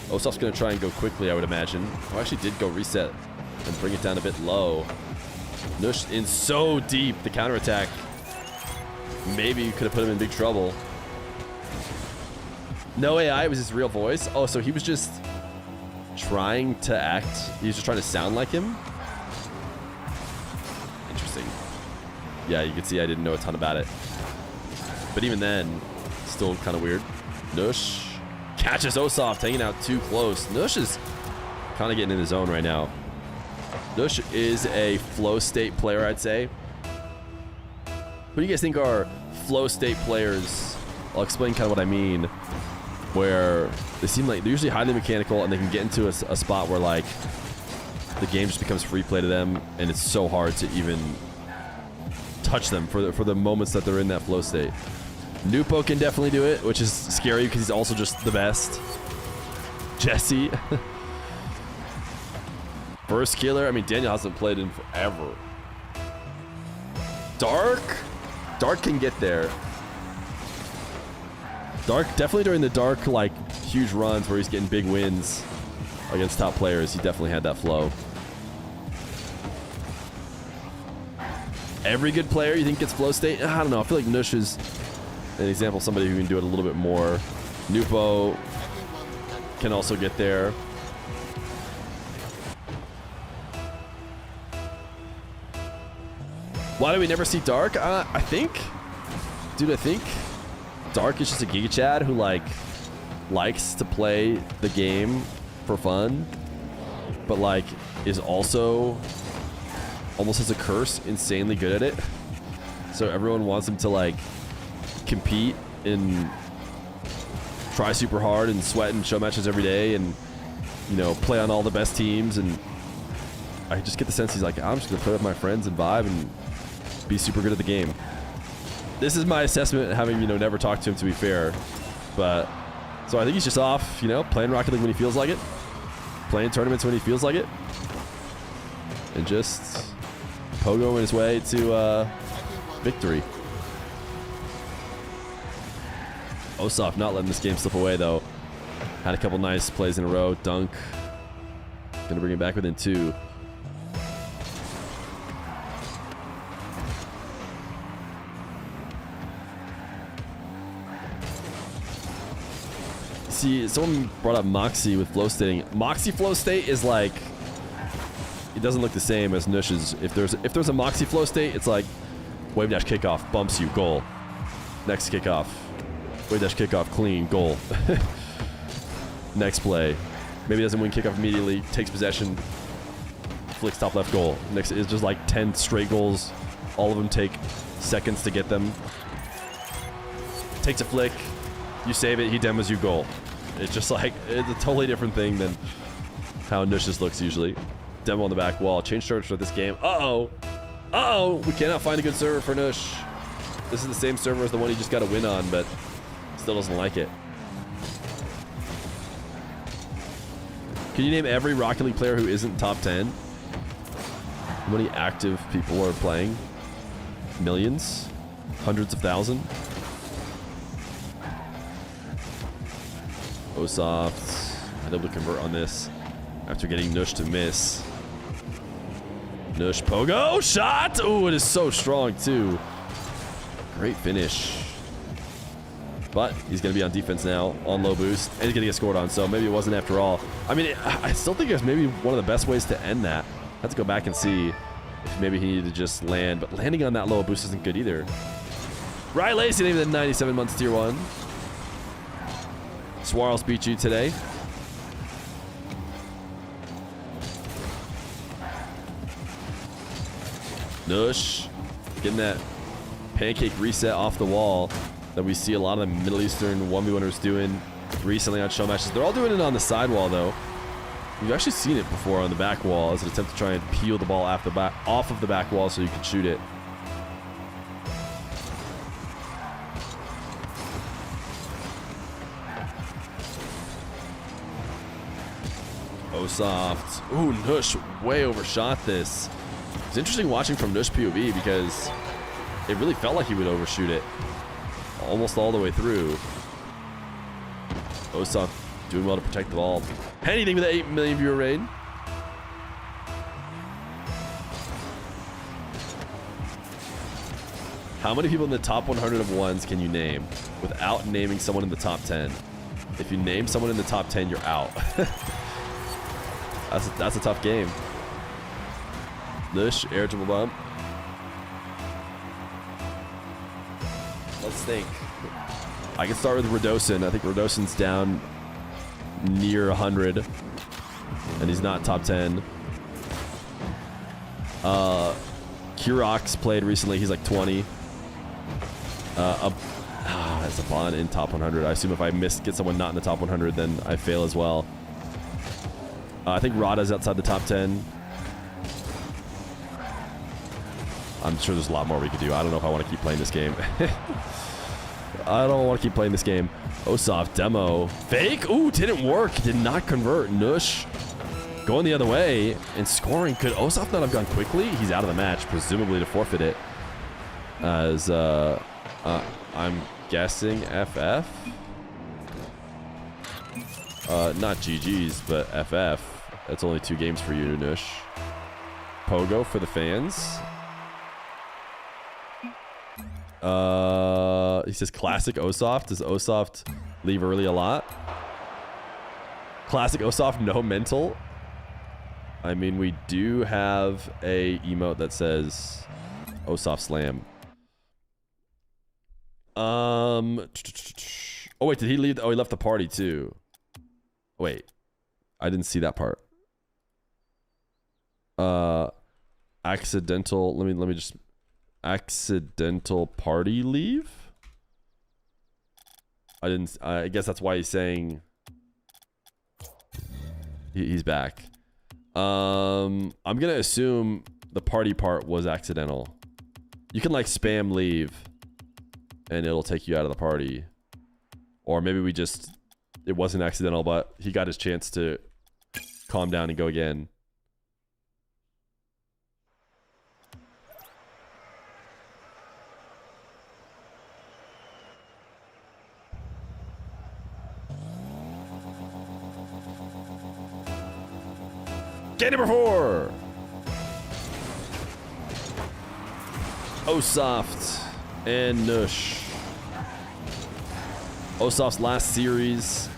Osoft's going to try and go quickly, I would imagine. Oh, actually did go reset and bring it down a bit low. Nush in so deep. The counterattack maybe could have put him in big trouble. No AI, it was his real voice. Oh, so he was just trying to act. He was just trying to sound like him. Interesting. Yeah, you can see I didn't know a ton about it. But even then, still kind of weird. Nush catches Osoft hanging out too close. Nush is kind of getting in the zone right now. Nush is a flow state player, I'd say. Who do you guys think are flow state players? I'll explain kind of what I mean. Where they seem like they're usually highly mechanical and they can get into a spot where like the game just becomes free play to them and it's so hard to even touch them for the moments that they're in that flow state. Nupo can definitely do it, which is scary because he's also just the best. Jesse. Burst killer. I mean, Daniel hasn't played in forever. Dark can get there. Dark, definitely during the Dark, like, huge runs where he's getting big wins against top players, he definitely had that flow. Every good player you think gets flow state? I don't know. I feel like Nush is an example of somebody who can do it a little bit more. Nupo can also get there. Why do we never see Dark? I think Dark is just a Giga Chad who likes to play the game for fun, but like is also almost as a curse insanely good at it. So everyone wants him to like compete in try super hard and sweat and show matches every day and, you know, play on all the best teams. And I just get the sense he's like, I'm just going to play with my friends and vibe and be super good at the game. This is my assessment, having, you know, never talked to him, to be fair. But, so I think he's just off, you know, playing Rocket League when he feels like it. Playing tournaments when he feels like it. And just pogoing his way to victory. Osoft not letting this game slip away, though. Had a couple nice plays in a row. Dunk. Gonna bring it back within 2. See, someone brought up Moxie with flow stating. Moxie flow state is like, it doesn't look the same as Nush's. If there's a Moxie flow state, it's like wave dash kickoff, bumps you, goal. Next kickoff. Wave dash kickoff, clean, goal. Next play. Maybe doesn't win kickoff immediately, takes possession, flicks top left, goal. Next is just like 10 straight goals. All of them take seconds to get them. Takes a flick, you save it, he demos you, goal. It's just like, it's a totally different thing than how Nush's looks usually. Demo on the back wall, change server for this game. Uh-oh. Uh-oh, we cannot find a good server for Nush. This is the same server as the one he just got a win on, but still doesn't like it. Can you name every Rocket League player who isn't top 10? How many active people are playing? Millions? Hundreds of thousands? Osoft unable to convert on this after getting Nush to miss. Nush pogo shot! Oh, it is so strong too. Great finish. But he's going to be on defense now, on low boost, and he's going to get scored on, so maybe it wasn't after all. I mean, I still think it was maybe one of the best ways to end that. I have to go back and see if maybe he needed to just land, but landing on that low boost isn't good either. Ryan Lacey, named the 97 months tier 1. Swarls beat you today. Nush getting that pancake reset off the wall that we see a lot of the Middle Eastern 1v1ers doing recently on show matches. They're all doing it on the side wall, though. We've actually seen it before on the back wall as an attempt to try and peel the ball off of the back wall so you can shoot it. Osoft. Ooh, Nush way overshot this. It's interesting watching from Nush POV because it really felt like he would overshoot it almost all the way through. Osoft doing well to protect the ball. Anything with the 8 million viewer raid. How many people in the top 100 of ones can you name without naming someone in the top 10? If you name someone in the top 10, you're out. That's a tough game. Nush, air triple bump. Let's think. I can start with Radosin. I think Radosin's down near 100. And he's not top 10. Kurox played recently. He's like 20. That's a bond in top 100. I assume if I get someone not in the top 100, then I fail as well. I think Rada's outside the top 10. I'm sure there's a lot more we could do. I don't know if I want to keep playing this game. I don't want to keep playing this game. Osoft demo. Fake? Ooh, didn't work. Did not convert. Nush going the other way and scoring. Could Osoft not have gone quickly? He's out of the match, presumably to forfeit it. As I'm guessing FF. Not GG's, but FF. That's only 2 games for you, Nush. Pogo for the fans. He says classic Osoft. Does Osoft leave early a lot? Classic Osoft, no mental. I mean, we do have a emote that says Osoft slam. Oh wait, did he leave? Oh, he left the party too. Wait, I didn't see that part. Accidental. Let me just. Accidental party leave? I guess that's why he's saying he's back. I'm gonna assume the party part was accidental. You can like spam leave, and it'll take you out of the party. Or maybe it wasn't accidental, but he got his chance to calm down and go again. Game number 4. Osoft and Nush. Osoft's last series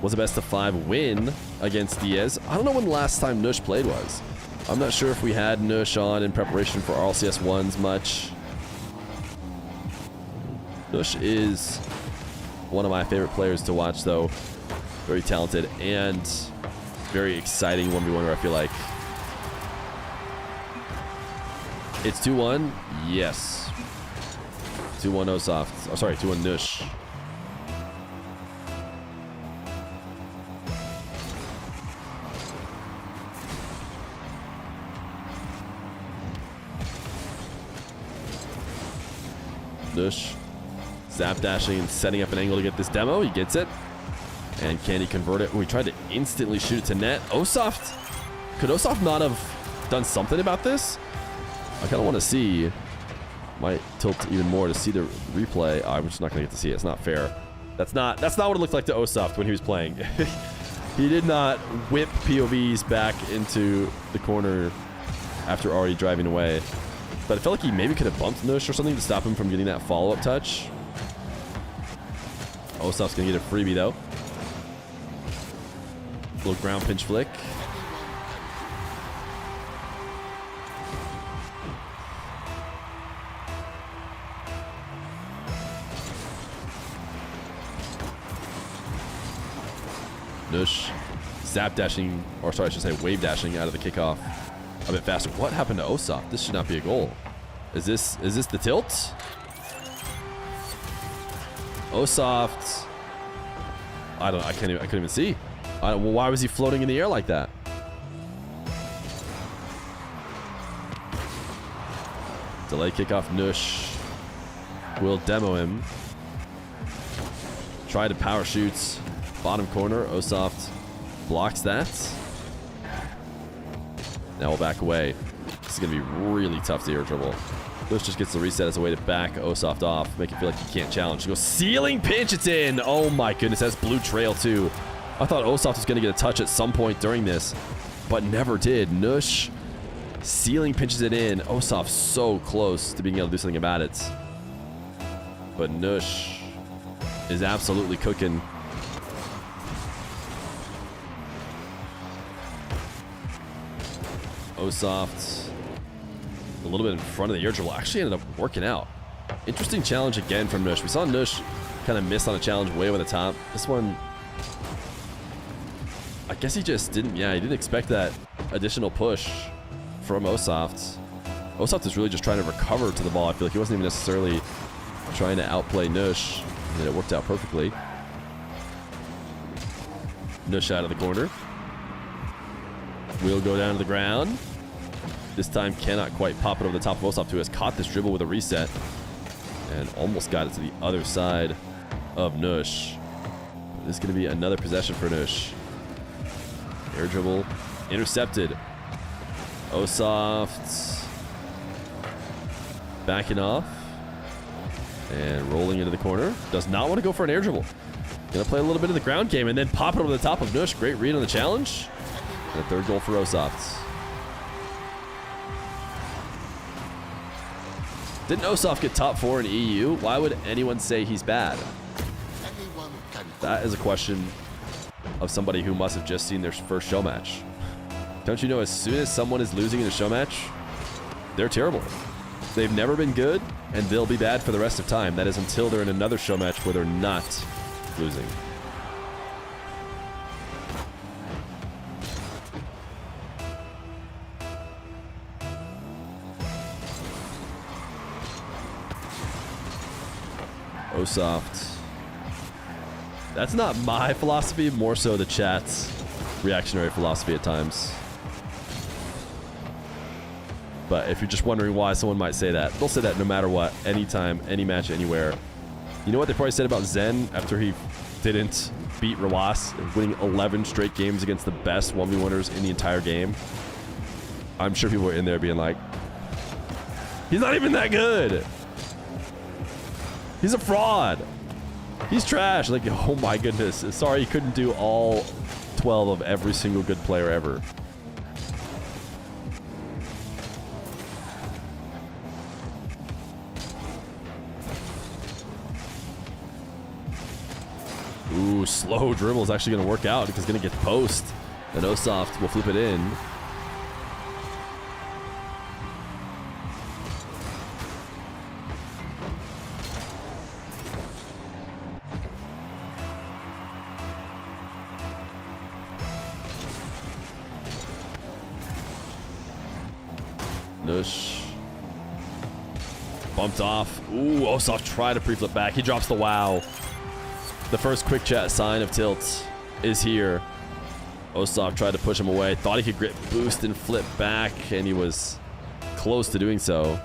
was a best of 5 win against Diaz. I don't know when the last time Nush played was. I'm not sure if we had Nush on in preparation for RLCS 1s much. Nush is one of my favorite players to watch though. Very talented and very exciting 1v1 where I feel like it's 2-1. Yes. 2-1 Osoft. Oh, sorry, 2-1 Nush. Nush zap dashing and setting up an angle to get this demo. He gets it. And can he convert it? We tried to instantly shoot it to net. Osoft. Could Osoft not have done something about this? I kind of want to see. Might tilt even more to see the replay. Oh, I'm just not going to get to see it. It's not fair. That's not what it looked like to Osoft when he was playing. He did not whip POVs back into the corner after already driving away. But I felt like he maybe could have bumped Nush or something to stop him from getting that follow-up touch. Osoft's going to get a freebie, though. Little ground pinch flick. Nush zap dashing, or sorry, I should say wave dashing out of the kickoff a bit faster. What happened to Osoft? This should not be a goal. Is this the tilt? Osoft. I couldn't even see. Well, why was he floating in the air like that? Delay kickoff. Nush will demo him. Try to power shoots. Bottom corner. Osoft blocks that. Now we'll back away. This is going to be really tough to air dribble. Nush just gets the reset as a way to back Osoft off. Make it feel like he can't challenge. He goes ceiling pinch. It's in. Oh my goodness. That's blue trail too. I thought Osoft was going to get a touch at some point during this, but never did. Nush ceiling pinches it in. Osoft so close to being able to do something about it. But Nush is absolutely cooking. Osoft a little bit in front of the air dribble. Actually ended up working out. Interesting challenge again from Nush. We saw Nush kind of miss on a challenge way over the top. This one, I guess he just didn't, he didn't expect that additional push from Osoft. Osoft is really just trying to recover to the ball. I feel like he wasn't even necessarily trying to outplay Nush, and it worked out perfectly. Nush out of the corner. Will go down to the ground. This time cannot quite pop it over the top of Osoft, who has caught this dribble with a reset and almost got it to the other side of Nush. This is going to be another possession for Nush. Air dribble intercepted. Osoft backing off and rolling into the corner. Does not want to go for an air dribble. Gonna play a little bit of the ground game and then pop it over the top of Nush. Great read on the challenge. And a third goal for Osoft. Didn't Osoft get top 4 in EU? Why would anyone say he's bad? That is a question of somebody who must have just seen their first show match. Don't you know, as soon as someone is losing in a show match, they're terrible. They've never been good, and they'll be bad for the rest of time. That is until they're in another show match where they're not losing. Osoft That's not my philosophy, more so the chat's reactionary philosophy at times. But if you're just wondering why someone might say that, they'll say that no matter what, anytime, any match, anywhere. You know what they probably said about Zen after he didn't beat Rawas, winning 11 straight games against the best 1v1ers in the entire game? I'm sure people were in there being like, he's not even that good. He's a fraud. He's trash. Like, oh my goodness. Sorry, he couldn't do all 12 of every single good player ever. Ooh, slow dribble is actually going to work out because it's going to get the post. And Osoft will flip it in. Nush. Bumped off. Ooh, Osoft tried to pre-flip back. He drops the wow. The first quick chat sign of tilt is here. Osoft tried to push him away. Thought he could grip boost and flip back, and he was close to doing so.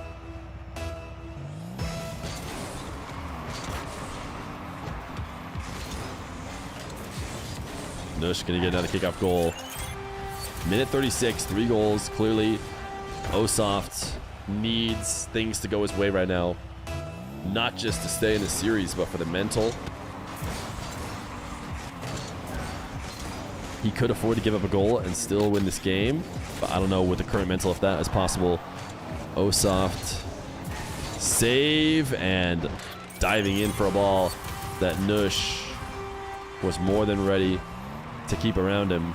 Nush gonna get another kickoff goal. Minute 36, 3 goals, clearly. Osoft needs things to go his way right now. Not just to stay in the series, but for the mental. He could afford to give up a goal and still win this game, but I don't know with the current mental if that is possible. Osoft save and diving in for a ball that Nush was more than ready to keep around him.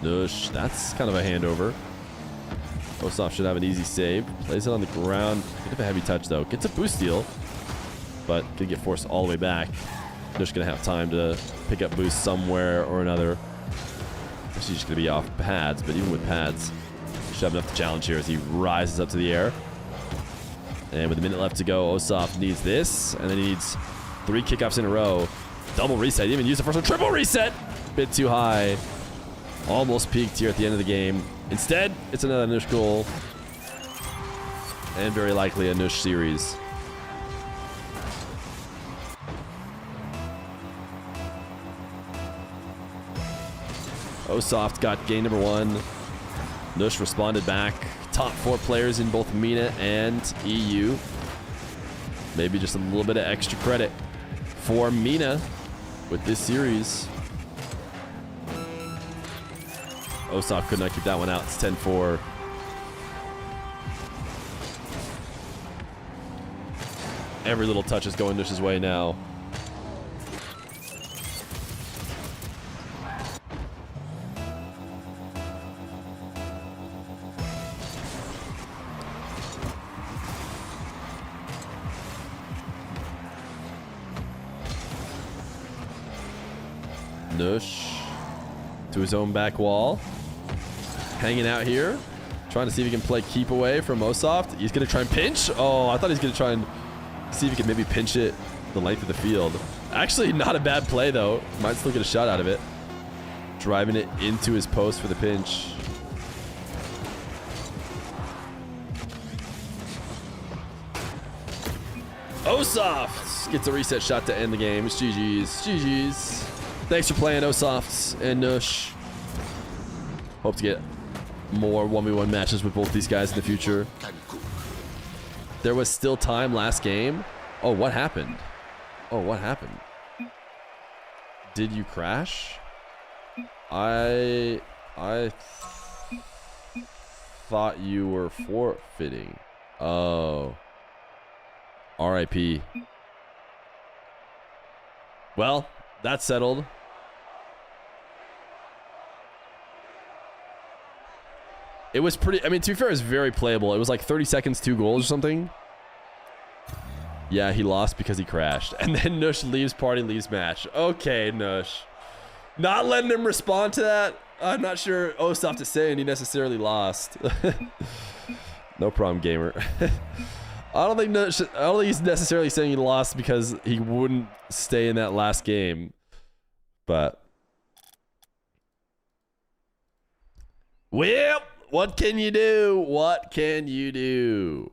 Nush, that's kind of a handover. Osoft should have an easy save. Plays it on the ground. Bit of a heavy touch, though. Gets a boost steal, but could get forced all the way back. Nush going to have time to pick up boost somewhere or another. She's just going to be off pads, but even with pads, should have enough to challenge here as he rises up to the air. And with a minute left to go, Osoft needs this, and then he needs 3 kickoffs in a row. Double reset. He didn't even use the first one. Triple reset! Bit too high. Almost peaked here at the end of the game. Instead, it's another Nush goal. And very likely a Nush series. Osoft got game number 1. Nush responded back. Top 4 players in both MENA and EU. Maybe just a little bit of extra credit for MENA with this series. Osoft could not keep that one out. It's 10-4. Every little touch is going Nush's way now. Nush to his own back wall. Hanging out here. Trying to see if he can play keep away from Osoft. He's going to try and pinch. Oh, I thought he was going to try and see if he could maybe pinch it the length of the field. Actually, not a bad play, though. Might still get a shot out of it. Driving it into his post for the pinch. Osoft gets a reset shot to end the game. It's GG's. GG's. Thanks for playing, Osoft and Nush. Hope to get more 1v1 matches with both these guys in the future. There was still time last game. Oh, what happened? Oh, what happened? Did you crash? I thought you were forfeiting. Oh. RIP. Well, that's settled. It was pretty, I mean, to be fair, it was very playable. It was like 30 seconds, 2 goals or something. Yeah, he lost because he crashed. And then Nush leaves party, leaves match. Okay, Nush. Not letting him respond to that. I'm not sure Ostaf is saying he necessarily lost. No problem, gamer. I don't think he's necessarily saying he lost because he wouldn't stay in that last game. But well, what can you do? What can you do?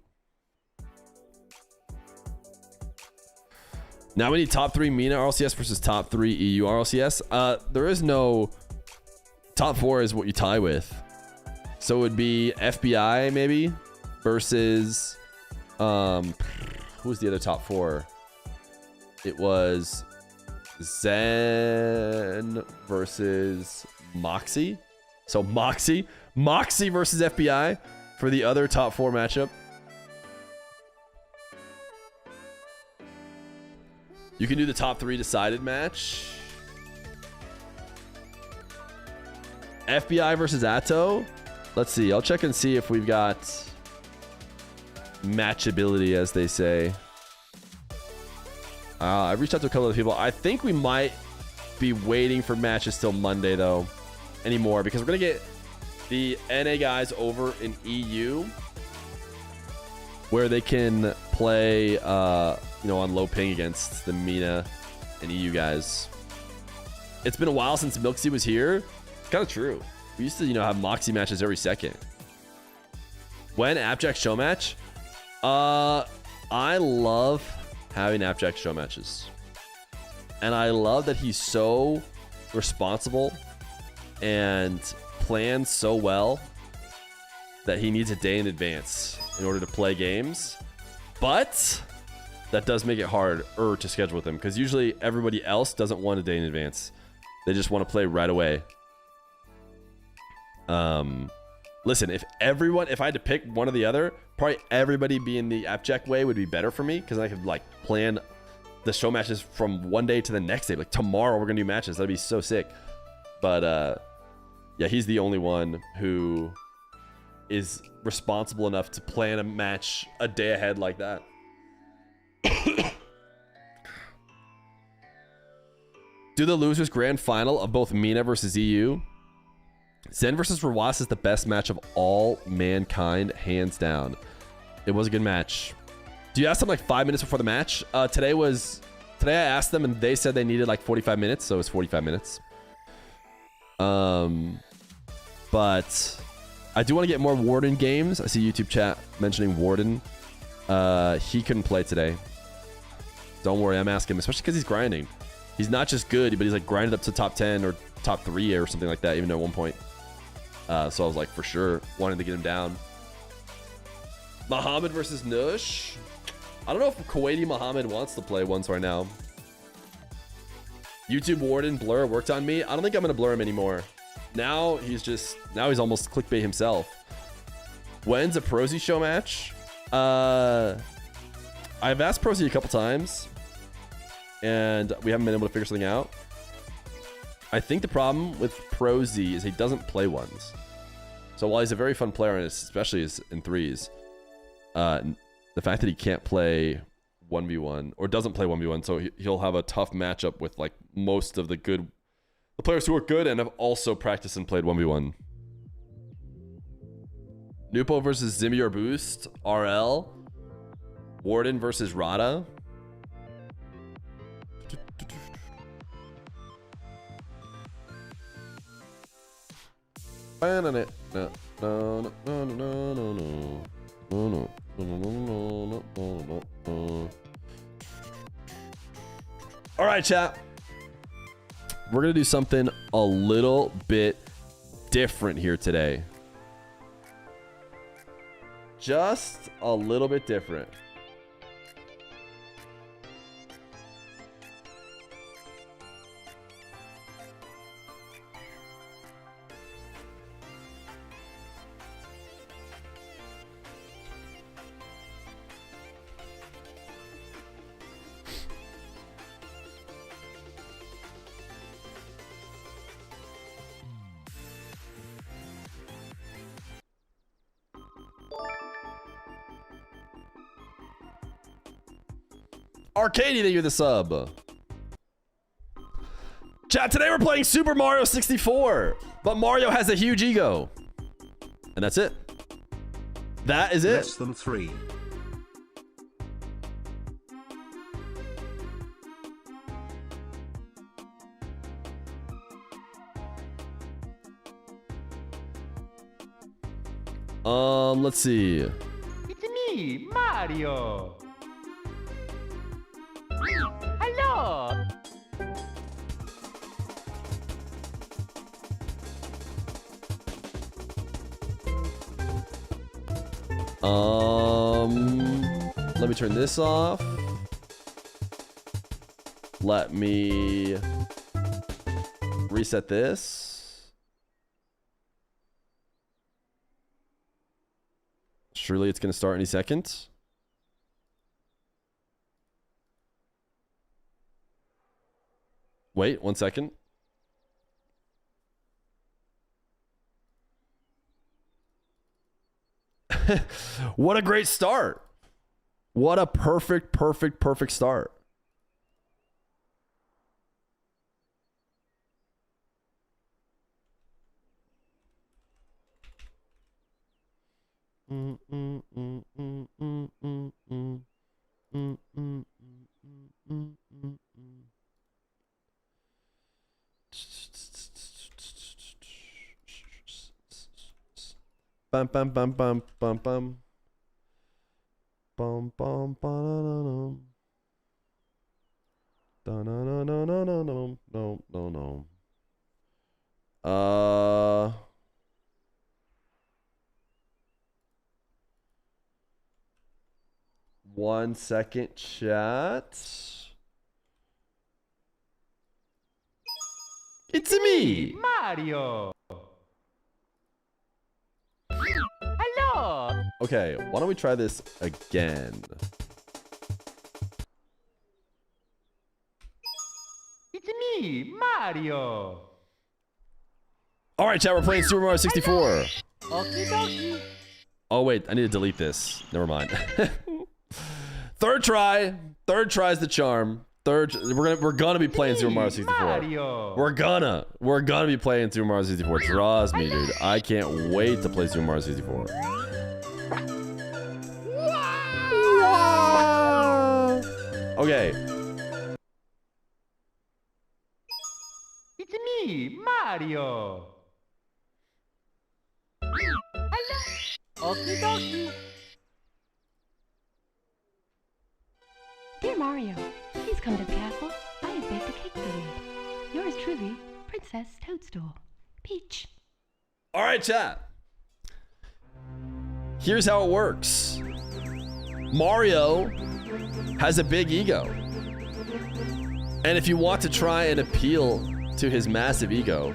Now we need top 3 MENA RLCS versus top 3 EU RLCS. There is no top 4 is what you tie with. So it would be FBI maybe versus who was the other top 4? It was Zen versus Moxie. So Moxie versus FBI for the other top 4 matchup. You can do the top 3 decided match. FBI versus Atto. Let's see. I'll check and see if we've got matchability, as they say. I've reached out to a couple of people. I think we might be waiting for matches till Monday, though, anymore, because we're going to get the NA guys over in EU where they can play, on low ping against the MENA and EU guys. It's been a while since Milksy was here. It's kind of true. We used to, have Moxie matches every second. When Appjack show match? I love having Appjack show matches. And I love that he's so responsible and plans so well that he needs a day in advance in order to play games. But that does make it harder to schedule with him, because usually everybody else doesn't want a day in advance. They just want to play right away. Listen, if I had to pick one or the other, probably everybody being the Appjack way would be better for me, because I could plan the show matches from one day to the next day. Like tomorrow we're gonna do matches. That'd be so sick. But yeah, he's the only one who is responsible enough to plan a match a day ahead like that. Do the losers grand final of both MENA versus EU. Zen versus Rawas is the best match of all mankind, hands down. It was a good match. Do you ask them 5 minutes before the match? Today I asked them and they said they needed 45 minutes, so it was 45 minutes. But I do want to get more Warden games. I see YouTube chat mentioning Warden. He couldn't play today. Don't worry, I'm asking him, especially because he's grinding. He's not just good, but he's grinded up to top 10 or top 3 or something like that, even at one point. So I was for sure wanting to get him down. Muhammad versus Nush. I don't know if Kuwaiti Muhammad wants to play once right now. YouTube Warden Blur worked on me. I don't think I'm gonna blur him anymore. Now he's almost clickbait himself. When's a Prosy show match? I've asked Prosy a couple times and we haven't been able to figure something out. I think the problem with Prosy is he doesn't play ones. So while he's a very fun player, and especially in threes, the fact that he can't play 1v1 or doesn't play 1v1, so he'll have a tough matchup with most of the players who are good and have also practiced and played 1v1. Nupo versus Zimmy or Boost, RL. Warden versus Rada. All right, chat. We're going to do something a little bit different here today. Just a little bit different. Arcady, thank you for the sub. Chat, today we're playing Super Mario 64, but Mario has a huge ego. And that's it. That is it. Less than 3. Let's see. It's me, Mario. Hello. Let me turn this off. Let me reset this. Surely it's going to start any second. Wait, 1 second. What a great start. What a perfect start. Bum bum bum bum bum bum. Bum bum ba da no no no no no no no no. 1 second, chat. It's me, Mario. Hello. Okay, why don't we try this again? It's me, Mario. All right, chat, we're playing Super Mario 64. Okie dokie. Oh wait, I need to delete this. Never mind. Third try. Third try's the charm. We're gonna be playing Super Mario 64. Mario. We're gonna be playing Super Mario 64. Trust me, dude. I can't wait to play Super Mario 64. Okay. It's me, Mario. Hello. Okie dokie. Dear Mario, please come to the castle. I have baked a cake for you. Yours truly, Princess Toadstool. Peach. All right, chat. Here's how it works. Mario has a big ego. And if you want to try and appeal to his massive ego,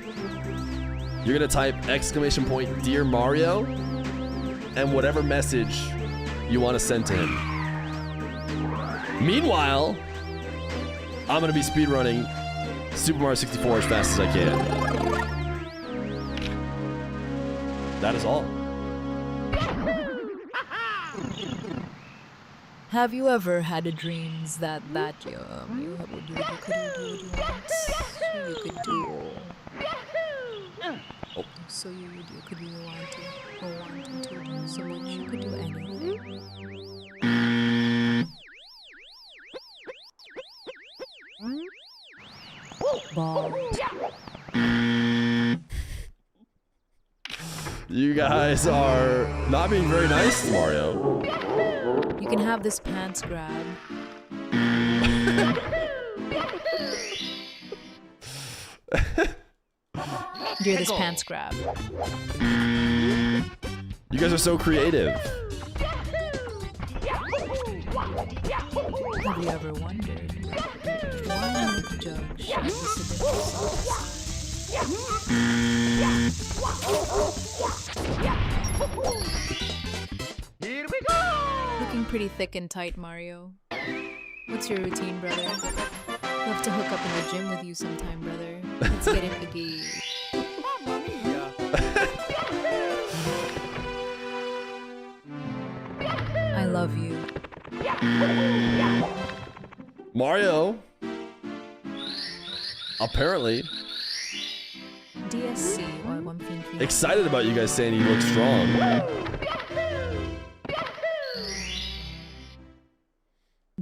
you're going to type !, Dear Mario, and whatever message you want to send to him. Meanwhile, I'm going to be speedrunning Super Mario 64 as fast as I can. That is all. Have you ever had a dreams that you could do so you could really want to so much you could do anything. Ball. You guys are not being very nice to Mario. You can have this pants grab. Do this pants grab. You guys are so creative. Have you ever wondered why the jug should Here we go. Looking pretty thick and tight, Mario. What's your routine, brother? Love to hook up in the gym with you sometime, brother. Let's get it engaged. Mamma mia. I love you. Mario Apparently. DSC or 1.3. Excited about you guys saying he looks strong.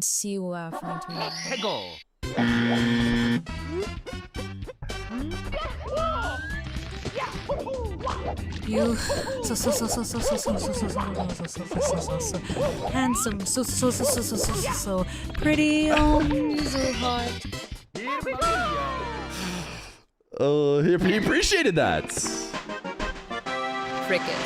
See what 1.3. Ego. You so handsome, so pretty, so hot. Here we go. He appreciated that. Cricket.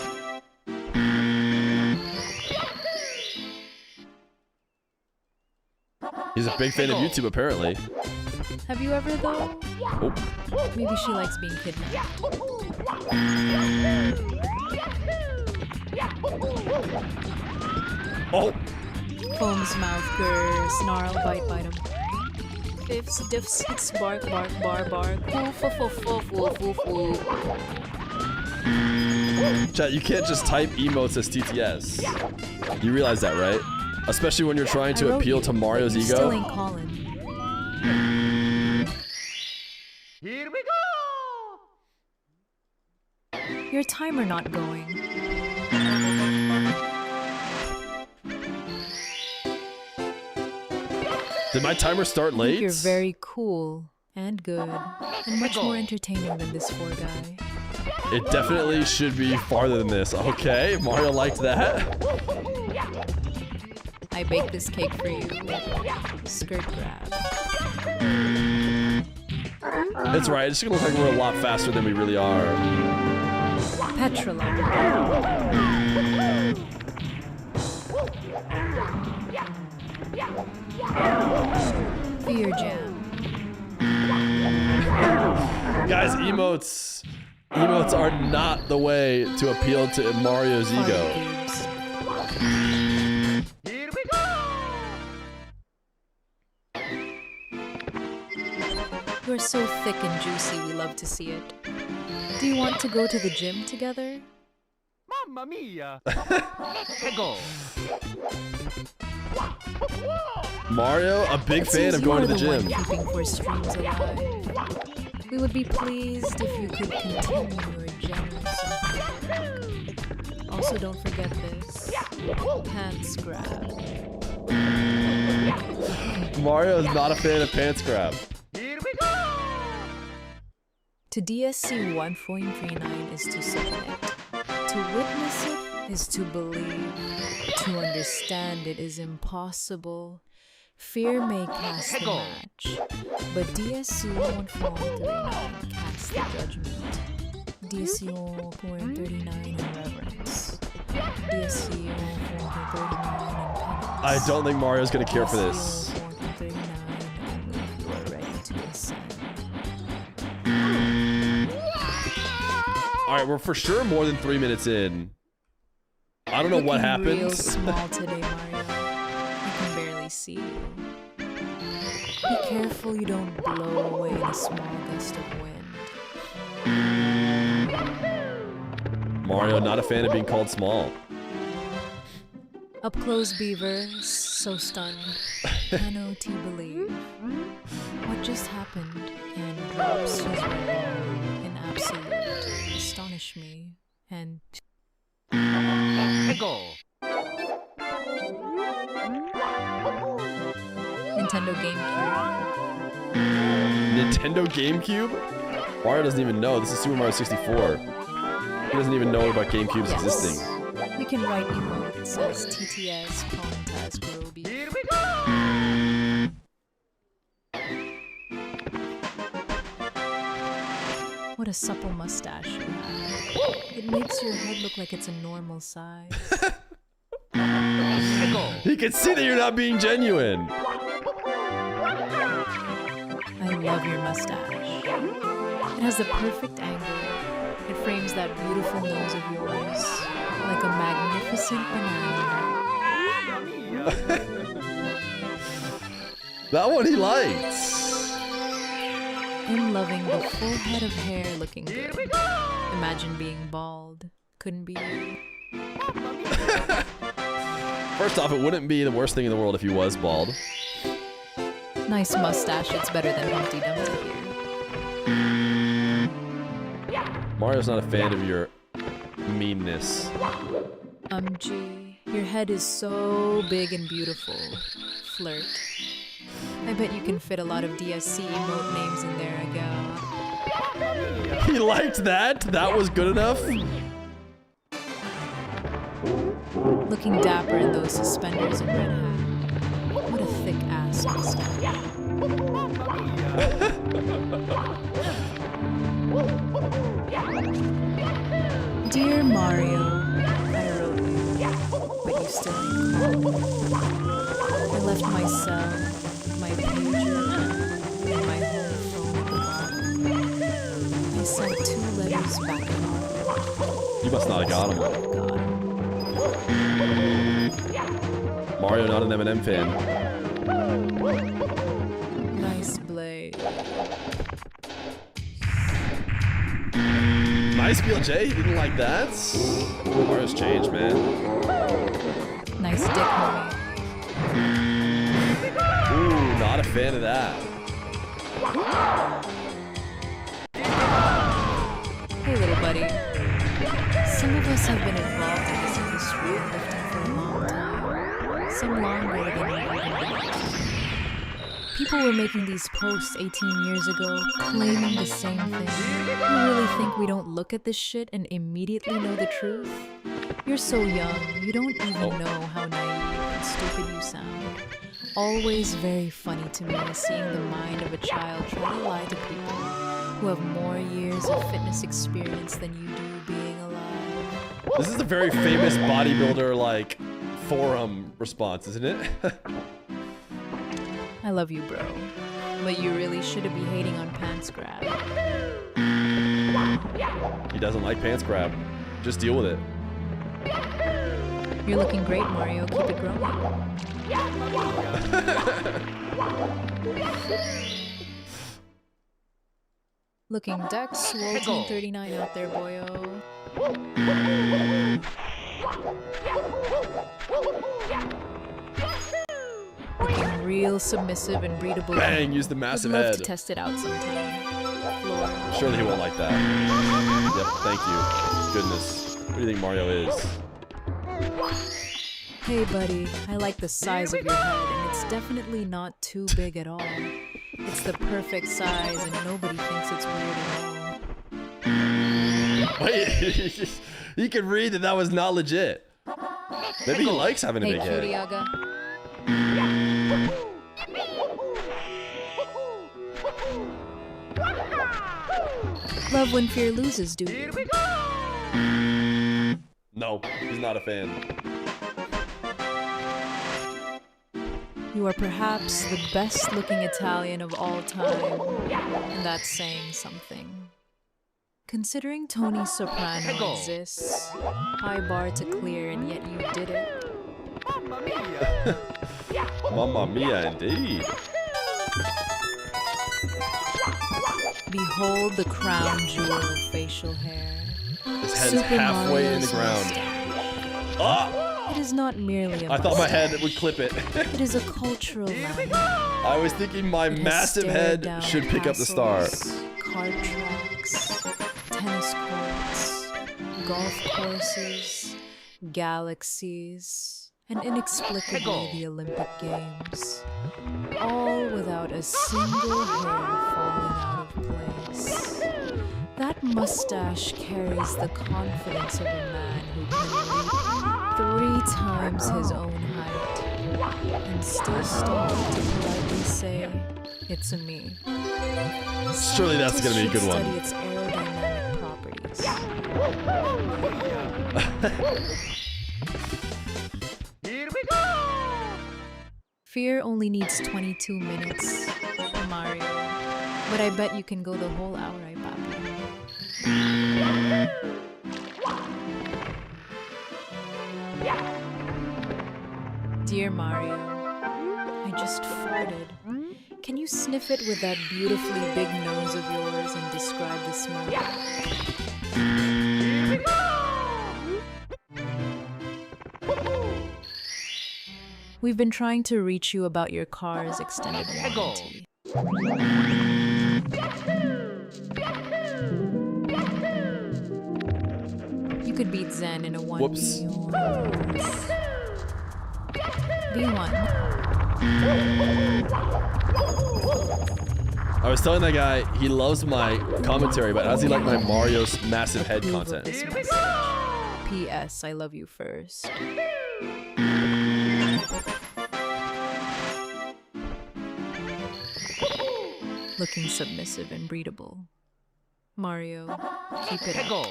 He's a big fan of YouTube, apparently. Have you ever though? Oh. Maybe she likes being kidnapped. Oh. Foam's mouth, grr, snarl, bite him. Fifths, diffs, hits, bark, bark, bark. Woof, woof, woof, woof, woof, woof. Chat, you can't just type emotes as TTS. You realize that, right? Especially when you're trying to appeal to Mario's ego. Still ain't calling. Here we go. Your timer not going. Did my timer start late? You're very cool and good and much more entertaining than this poor guy. It definitely should be farther than this. Okay, Mario liked that. I baked this cake for you. Skirt grab. It's right. It's gonna look like we're a lot faster than we really are. Petrolum. Feer jam. Guys, emotes are not the way to appeal to Mario's ego. Here we go. You're so thick and juicy, we love to see it. Do you want to go to the gym together? Mamma mia. Ego. Mario, a big It fan seems of you going are to the gym. one keeping four streams alive. We would be pleased if you could continue your generous support. Also, don't forget this. Pants grab. Mario is not a fan of pants grab. Here we go. To DSC 1.39 is to submit. To witness it is to believe. To understand it is impossible. Fear may cast the match, but DSC 1.39 casts the judgment. DSC 1.39 in reverence. DSC 1.39 in penance. I don't think Mario's gonna care for this. DSC 1.39 only if you are ready to ascend. Alright, we're for sure more than 3 minutes in. I don't know what Looking real happened. small today, Mario. I can barely see you. Be careful you don't blow away in a small gust of wind. Mario, not a fan of being called small. Up close, Beaver, so stunned. Cannot believe. What just happened? And drops his revolver in absolute astonish me. And Ego. Nintendo GameCube. Nintendo GameCube? Mario doesn't even know. This is Super Mario 64. He doesn't even know about GameCube's existing. We can write emotes as TTS, Contaz, Groby. Here we go. What a supple mustache you have. It makes your head look like it's a normal size. He can see that you're not being genuine. I love your mustache. It has the perfect angle. It frames that beautiful nose of yours like a magnificent banana. That one he likes. I'm loving the full head of hair looking good. Imagine being bald. Couldn't be you. First off, it wouldn't be the worst thing in the world if he was bald. Nice mustache. It's better than Humpty Dumpty here. Mario's not a fan of your meanness. Gee, your head is so big and beautiful. Flirt. I bet you can fit a lot of DSC emote names in there, Ago. He liked that? That was good enough? Looking dapper in those suspenders and red hat. What a thick ass mustache. Dear Mario, I wrote you, but you still ain't called. I left my cell, my pager, and my home phone at the bottom. I sent 2 letters back and forth. You must not have got him. Mario, not an Eminem fan. Nice blade. Nice BLJ, you didn't like that? Mario's changed, man. Nice dick, homie. Ooh, not a fan of that. Hey, little buddy. Some of us have been involved in this industry of lifting for a long time. Some longer than we even realized. People were making these posts 18 years ago, claiming the same thing. You really think we don't look at this shit and immediately know the truth? You're so young, you don't even know how naive and stupid you sound. Always very funny to me seeing the mind of a child try to lie to people who have more years of fitness experience than you do being alive. This is a very famous bodybuilder, like, forum response, isn't it? I love you, bro. But you really shouldn't be hating on Pants Grab. He doesn't like pants grab. Just deal with it. You're looking great, Mario. Keep it growing. Looking Dex, Swole Team 39 out there, boyo. Looking real submissive and breedable. Bang, use the massive I'd love head. to test it out sometime. Floor. Surely he won't like that. Yep, thank you. Goodness. What do you think Mario is? Hey, buddy. I like the size of your head, and it's definitely not too big at all. It's the perfect size, and nobody thinks it's weird at all. Wait, he could read that was not legit. Maybe he likes having a Hey, big cutie head. aga. Love when Fear loses, do you? No, he's not a fan. You are perhaps the best looking Italian of all time, and that's saying something. Considering Tony Soprano exists, high bar to clear, and yet you did it. Mamma mia! Mamma mia, indeed. Behold the crown jewel of facial hair. His head's Super halfway in the Mario's ground. mustache. Ah! It is not merely a I thought my mustache. head would clip it. It is a cultural landmark. I was thinking my It has massive stared head down should pick up the star. castles, Cart tracks, tennis courts, golf courses, galaxies, and inexplicably the Olympic Games. All without a single hair falling out of place. That mustache carries the confidence of a man who can leap 3 times his own height and still stop to politely say, "It's a me." Surely that's gonna be a good one. Study its aerodynamic properties. Here we go! Fear only needs 22 minutes, Mario. But I bet you can go the whole hour, I papi. Dear Mario, I just farted. Can you sniff it with that beautifully big nose of yours and describe the smell? We've been trying to reach you about your car's extended warranty. could beat Zen in a 1v1. Whoops. V1. I was telling that guy he loves my commentary, but how does he like my Mario's massive head Approve of content? this message. P.S. I love you first. Looking submissive and breedable. Mario, keep it up. Go.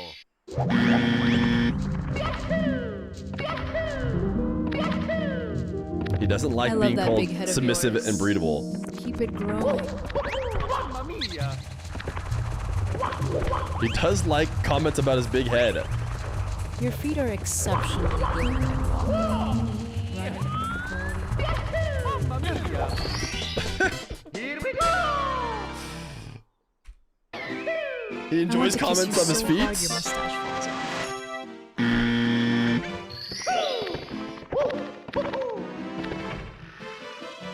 He doesn't like I love being that called big head of submissive yours. and breedable. Keep it growing. Mamma mia. He does like comments about his big head. Your feet are exceptionally good. Running, quality. Mamma mia. Here we go. He I enjoys want to kiss comments you on his so hard your feet. mustache falls off.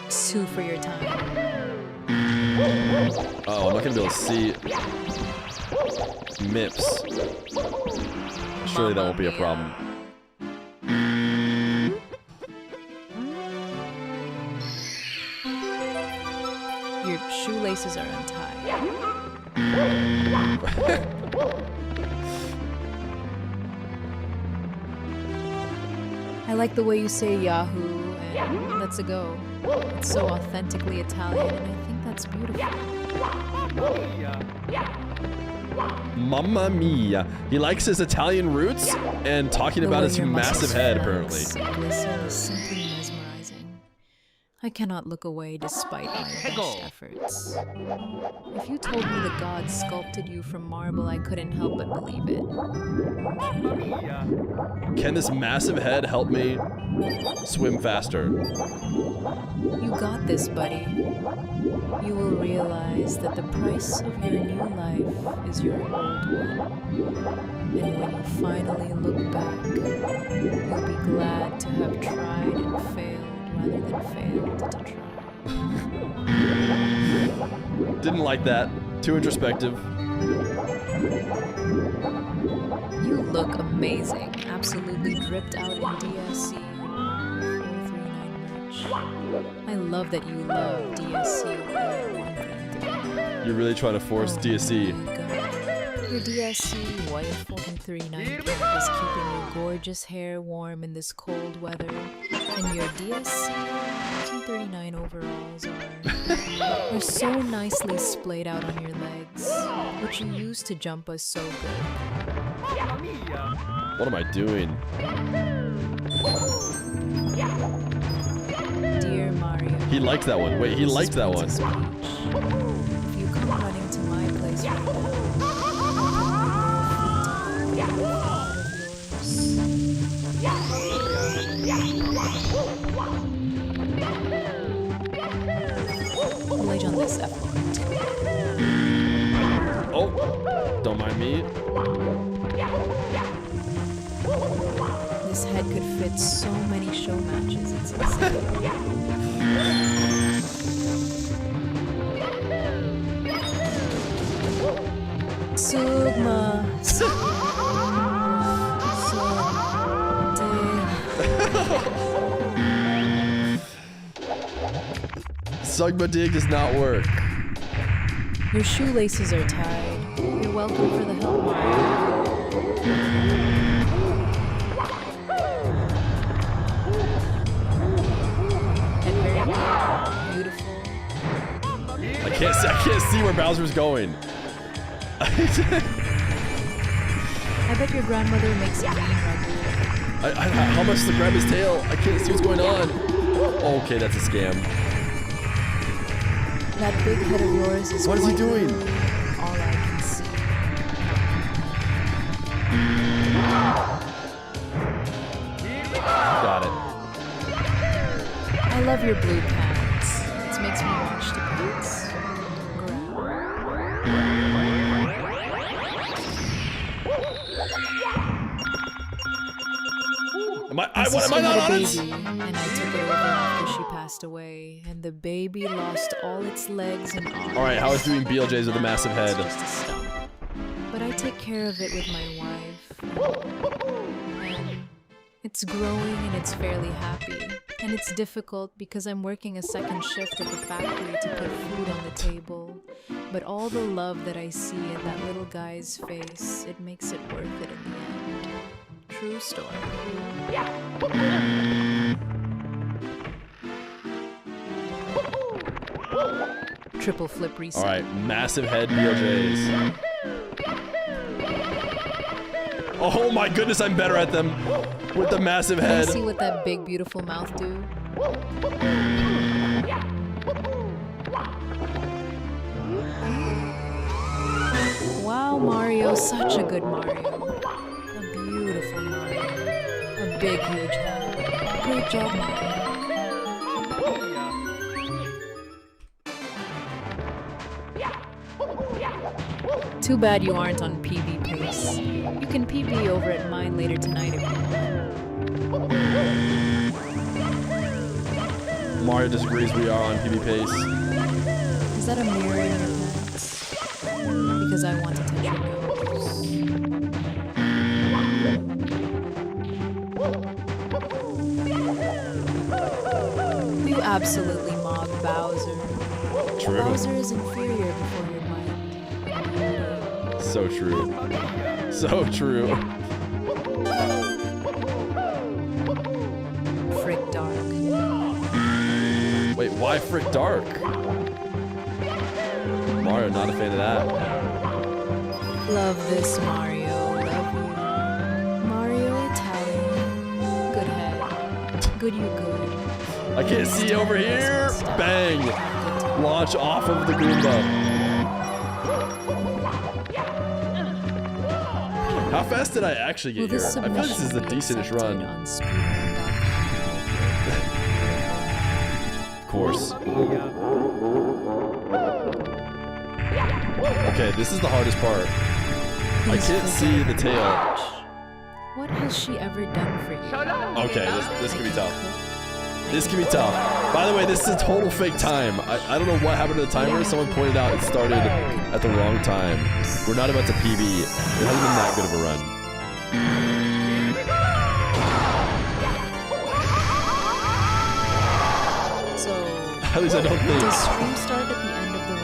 It's 2 for your time. Oh, I'm not gonna be able to see Mips. Surely that won't be a problem. Your shoelaces are untied. I like the way you say Yahoo and let's go. It's so authentically Italian, and I think that's beautiful. Mamma mia. He likes his Italian roots and talking The about way his your massive muscles head, flex apparently. and glisten is simply mesmerizing. I cannot look away despite my best efforts. If you told me the gods sculpted you from marble, I couldn't help but believe it. Mamma mia. Can this massive head help me swim faster? You got this, buddy. You will realize that the price of your new life is your old one. And when you finally look back, you'll be glad to have tried and failed rather than failed to try. Didn't like that. Too introspective. You look amazing. Absolutely dripped out in DSC. 439 merch. I love that you love DSC 133. You're really trying to force DSC. Your DSC white 439 cap is keeping your gorgeous hair warm in this cold weather, and your DSC 239 overalls are so nicely splayed out on your legs, which you used to jump us so good. Mamma mia. What am I doing? Dear Mario, He liked that one. Wait, he this is liked that one. Princess Peach. If you come running to my place right now, I'll lay on this effluent. Oh, don't mind me. This head could fit so many show matches. It's insane. Sugma. Sugma dig does not work. Your shoelaces are tied. You're welcome for the help, Mario. And very beautiful. I can't see where Bowser's going. I bet your grandmother makes a mean ragu. How much to grab his tail? I can't see what's going on. Okay, that's a scam. That big head of yours is What is he quite doing? literally all I can see. Got it. I love your blue pants. It makes me watch the pants Am My what, am I sister not had on a it? baby, and I took it over after she passed away, and the baby lost all its legs and arms. Alright, how is doing BLJs with a massive head? It's just a stump. But I take care of it with my wife. And it's growing and it's fairly happy. And it's difficult because I'm working a second shift at the factory to put food on the table. But all the love that I see in that little guy's face, it makes it worth it in the end. True story. Triple flip reset. All right, massive head BLJs. Oh my goodness, I'm better at them with the massive Can you head. see what that big, beautiful mouth do? Wow, Mario, such a good Mario. A beautiful Mario. A big, huge head. Great job, Mario. Too bad you aren't on PB pace. You can PB over at mine later tonight if you want. Mario disagrees. We are on PB pace. Is that a mirror in your pants? Because I want to touch your nose. You absolutely mob Bowser. True. Bowser is inferior before your mind. So true. So true. Frick dark. Wait, why frick dark? Mario, not a fan of that. Love this Mario. Love you. Mario Italian. Good head. Good you good. I can't see over here. Bang. Launch off of the Goomba. How fast did I actually get here? I feel like this is a decentish run. Of course. Okay, this is the hardest part. I can't see the tail. What has she ever done for you? Okay, this could be tough. This can be tough. By the way, this is a total fake time. I don't know what happened to the timer. Someone pointed out it started at the wrong time. We're not about to PB. It hasn't been that good of a run. So, At least I don't think. does stream start at the end of the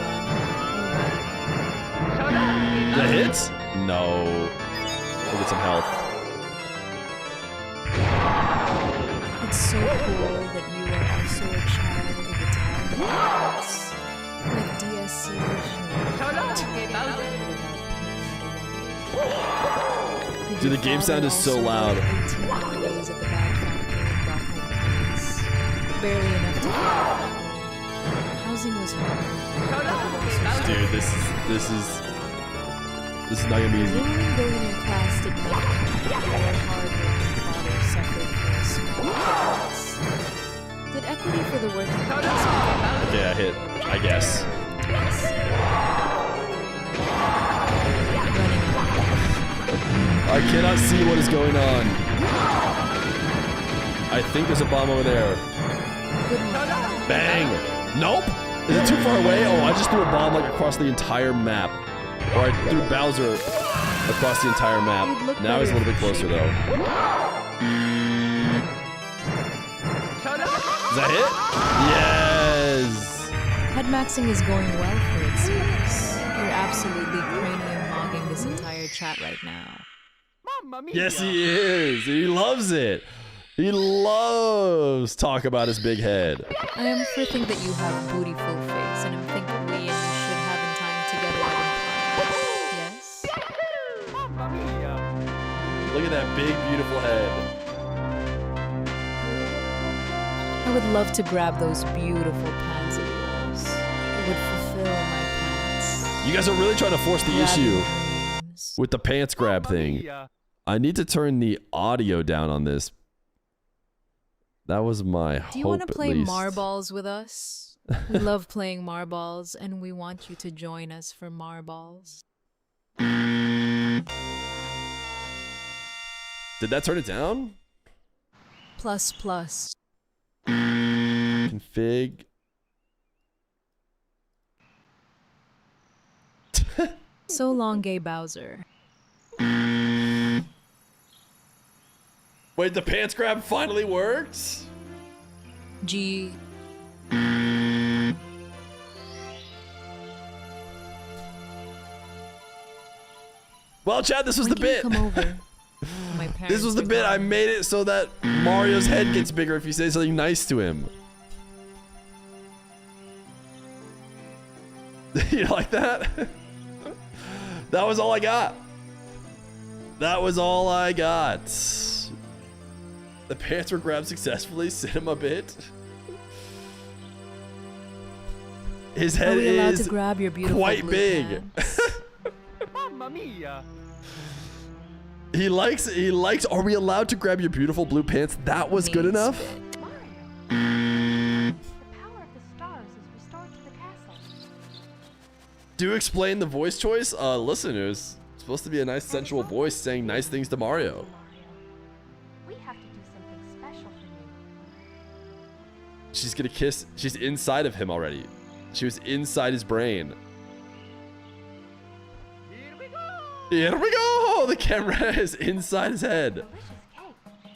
run? The hits? No. We'll get some health. It's so cool that you are also a child of Italian parents. Like DSC Dude, the game sound is so loud. 18 days at the bag factory and brought home kids. Barely enough to feed a family. Housing was hard. Dude, this is not gonna be easy. Ruling billionaire class did nothing. Your hard-working father suffered for a small pittance. Did equity for the working class? Okay, I hit. I guess. I cannot see what is going on. I think there's a bomb over there. Bang! Nope! Is it too far away? Oh, I just threw a bomb like across the entire map. Or I threw Bowser across the entire map. Now he's a little bit closer though. Is that it? Yes! Head maxing is going well for it seems. You're absolutely cranium hogging this entire chat right now. Mamma mia. Yes, he is. He loves it. He loves talk about his big head. I am for think that you have bootyful face, and I'm thinking we and you should have in time together at implant. Yes? Mamma mia. Look at that big, beautiful head. I would love to grab those beautiful pants of yours. It would fulfill my pants. You guys are really trying to force the Grab issue your dreams. with the pants grab thing. Mia. I need to turn the audio down on this. That was my hope. Do you want to at play least. marbles with us? We love playing marbles, and we want you to join us for marbles. Did that turn it down? Plus plus. Config. So long, gay Bowser. Wait, the pants grab finally worked? G. Well, Chad, this was the When can you bit. come over? My This parents was the are bit. I gone. made it so that Mario's head gets bigger if you say something nice to him. You like that? That was all I got. That was all I got. The pants were grabbed successfully. Cinema bit. His Are head we allowed to is grab your beautiful quite blue big. pants? Mamma mia! He likes, are we allowed to grab your beautiful blue pants? That was good Mean enough. spit. Mario, the power of the stars is restored to the castle. Do explain the voice choice? Listen, it was supposed to be a nice sensual voice saying nice things to Mario. We have to do something special for you. She's gonna kiss, she's inside of him already. She was inside his brain. Here we go! Here we go! The camera is inside his head. Delicious cake.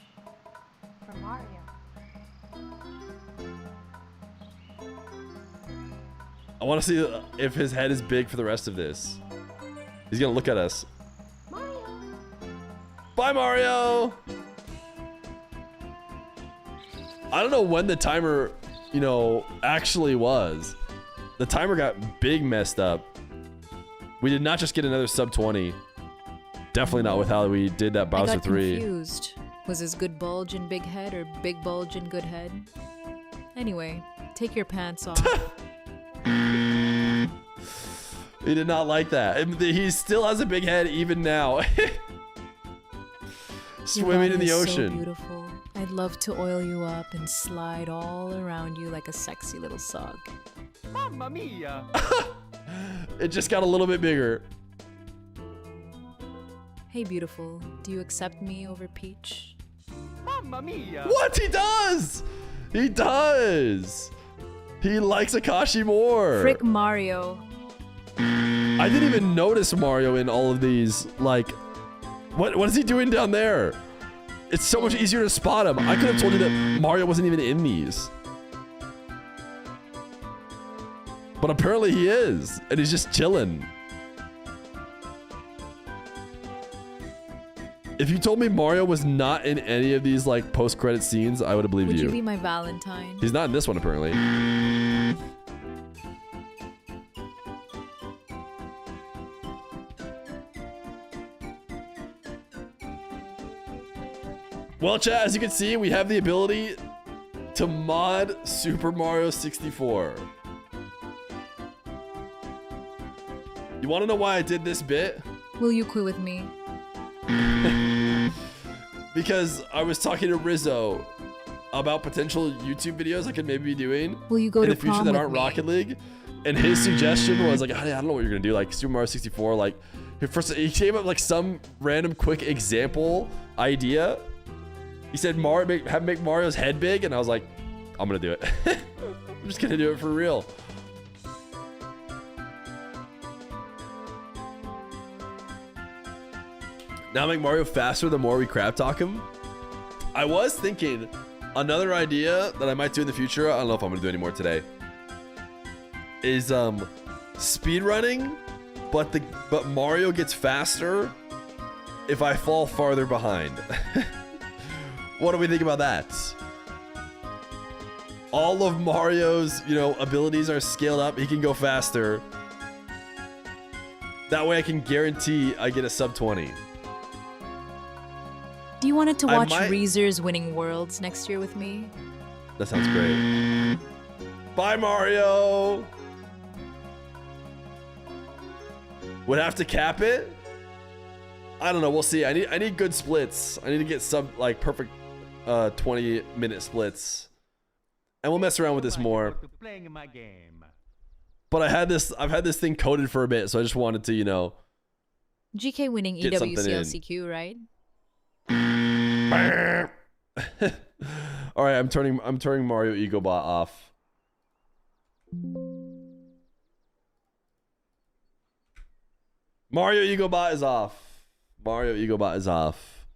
For Mario. I want to see if his head is big for the rest of this. He's gonna look at us. Mario. Bye, Mario! I don't know when the timer, you know, actually was. The timer got big messed up. We did not just get another sub 20. Definitely not with how we did that I Bowser got 3. confused. Was his good bulge and big head or big bulge and good head? Anyway, take your pants off. He did not like that. And he still has a big head even now. Your Swimming in body the is so ocean. beautiful. I'd love to oil you up and slide all around you like a sexy little sock. Mamma mia! It just got a little bit bigger. Hey, beautiful, do you accept me over Peach? Mamma mia! What? He does! He does! He likes Akashi more. Frick Mario. I didn't even notice Mario in all of these. Like, what is he doing down there? It's so much easier to spot him. I could have told you that Mario wasn't even in these. But apparently he is, and he's just chilling. If you told me Mario was not in any of these like post-credit scenes, I would have believed Would you you. be my Valentine? He's not in this one apparently. Well, chat, as you can see, we have the ability to mod Super Mario 64. You want to know why I did this bit? Will you quit with me? Because I was talking to Rizzo about potential YouTube videos I could maybe be doing Will you go in to the future prom that with aren't me? Rocket League. And his suggestion was like, I don't know what you're gonna do, like Super Mario 64. Like, he came up like some random quick example idea. He said make Mario's head big, and I was like, I'm gonna do it. I'm just gonna do it for real. Now make Mario faster the more we crap talk him. I was thinking another idea that I might do in the future. I don't know if I'm gonna do any more today. Is speed running, but Mario gets faster if I fall farther behind. What do we think about that? All of Mario's, abilities are scaled up. He can go faster. That way I can guarantee I get a sub 20. Do you want it to I watch might- Reezer's Winning Worlds next year with me? That sounds great. Bye, Mario. Would have to cap it. I don't know. We'll see. I need good splits. I need to get perfect 20-minute splits, and we'll mess around with this more. To playing my game. But I've had this thing coded for a bit, so I just wanted to, GK winning Get something in. EWCLCQ, right? All right, I'm turning Mario EgoBot off. Mario EgoBot is off. Mario EgoBot is off.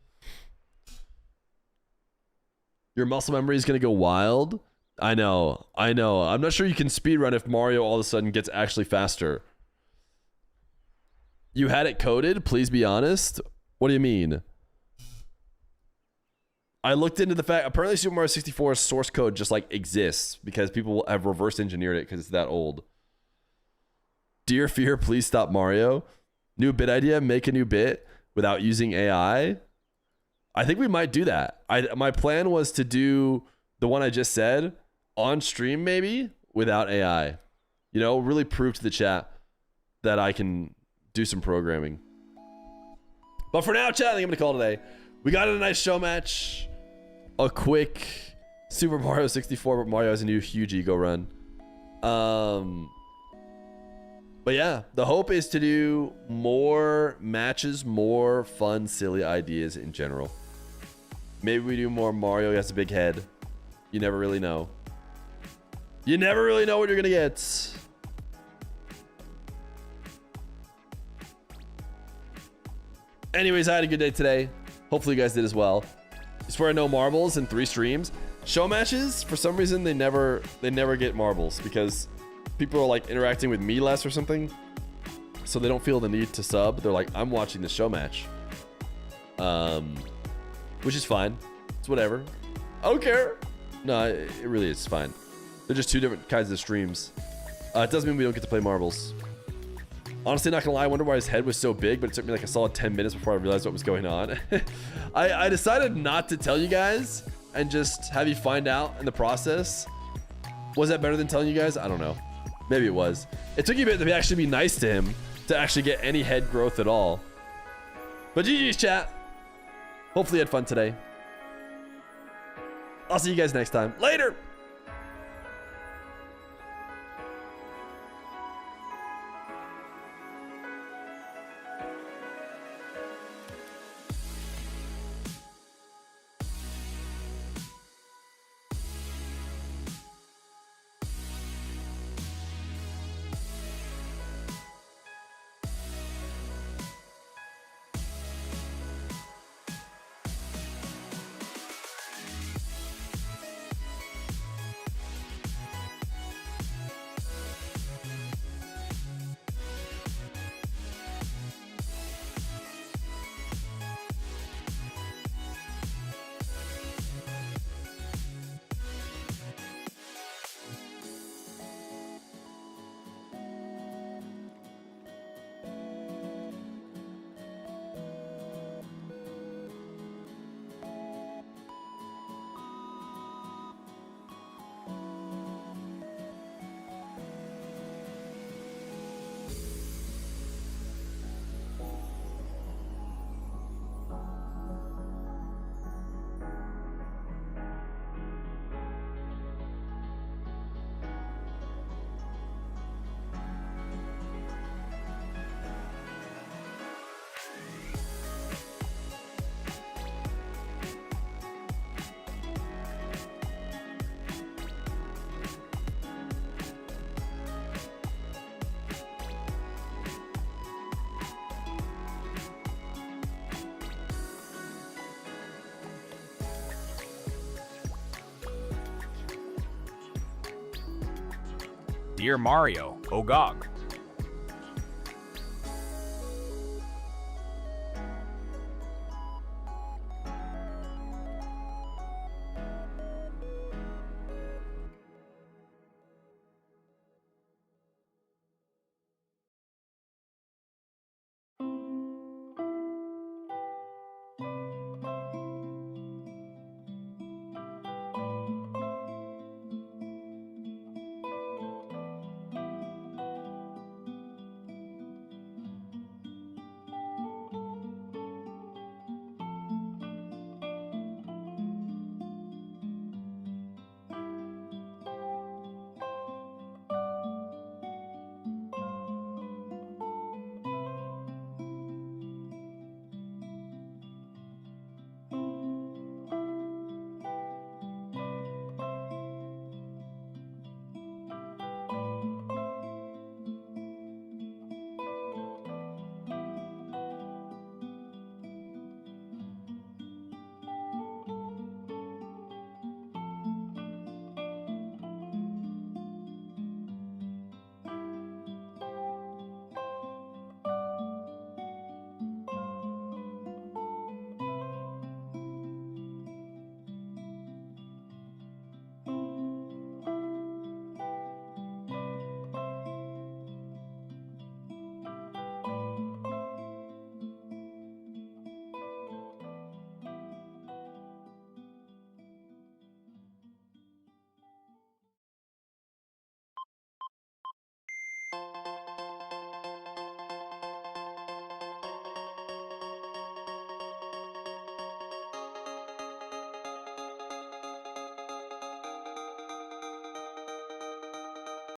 Your muscle memory is going to go wild. I know. I'm not sure you can speedrun if Mario all of a sudden gets actually faster. You had it coded? Please be honest. What do you mean? I looked into the fact, apparently Super Mario 64's source code just like exists because people have reverse engineered it because it's that old. Dear Fear, please stop Mario. New bit idea, make a new bit without using AI. I think we might do that. My plan was to do the one I just said on stream maybe without AI. You know, really prove to the chat that I can do some programming. But for now, chat, I think I'm going to call it today. We got a nice show match. A quick Super Mario 64, but Mario has a new huge ego run. But yeah, the hope is to do more matches, more fun, silly ideas in general. Maybe we do more Mario. He has a big head. You never really know. You never really know what you're going to get. Anyways, I had a good day today. Hopefully you guys did as well. I swear no marbles in 3 streams. Show matches, for some reason, they never get marbles because people are like interacting with me less or something. So they don't feel the need to sub. They're like, I'm watching the show match. Which is fine. It's whatever. I don't care. No, it really is fine. They're just 2 different kinds of streams. It doesn't mean we don't get to play marbles. Honestly, not gonna lie, I wonder why his head was so big, but it took me like a solid 10 minutes before I realized what was going on. I decided not to tell you guys and just have you find out in the process. Was that better than telling you guys? I don't know. Maybe it was. It took you a bit to actually be nice to him to actually get any head growth at all. But GG's, chat. Hopefully you had fun today. I'll see you guys next time. Later! Dear Mario, Ogog.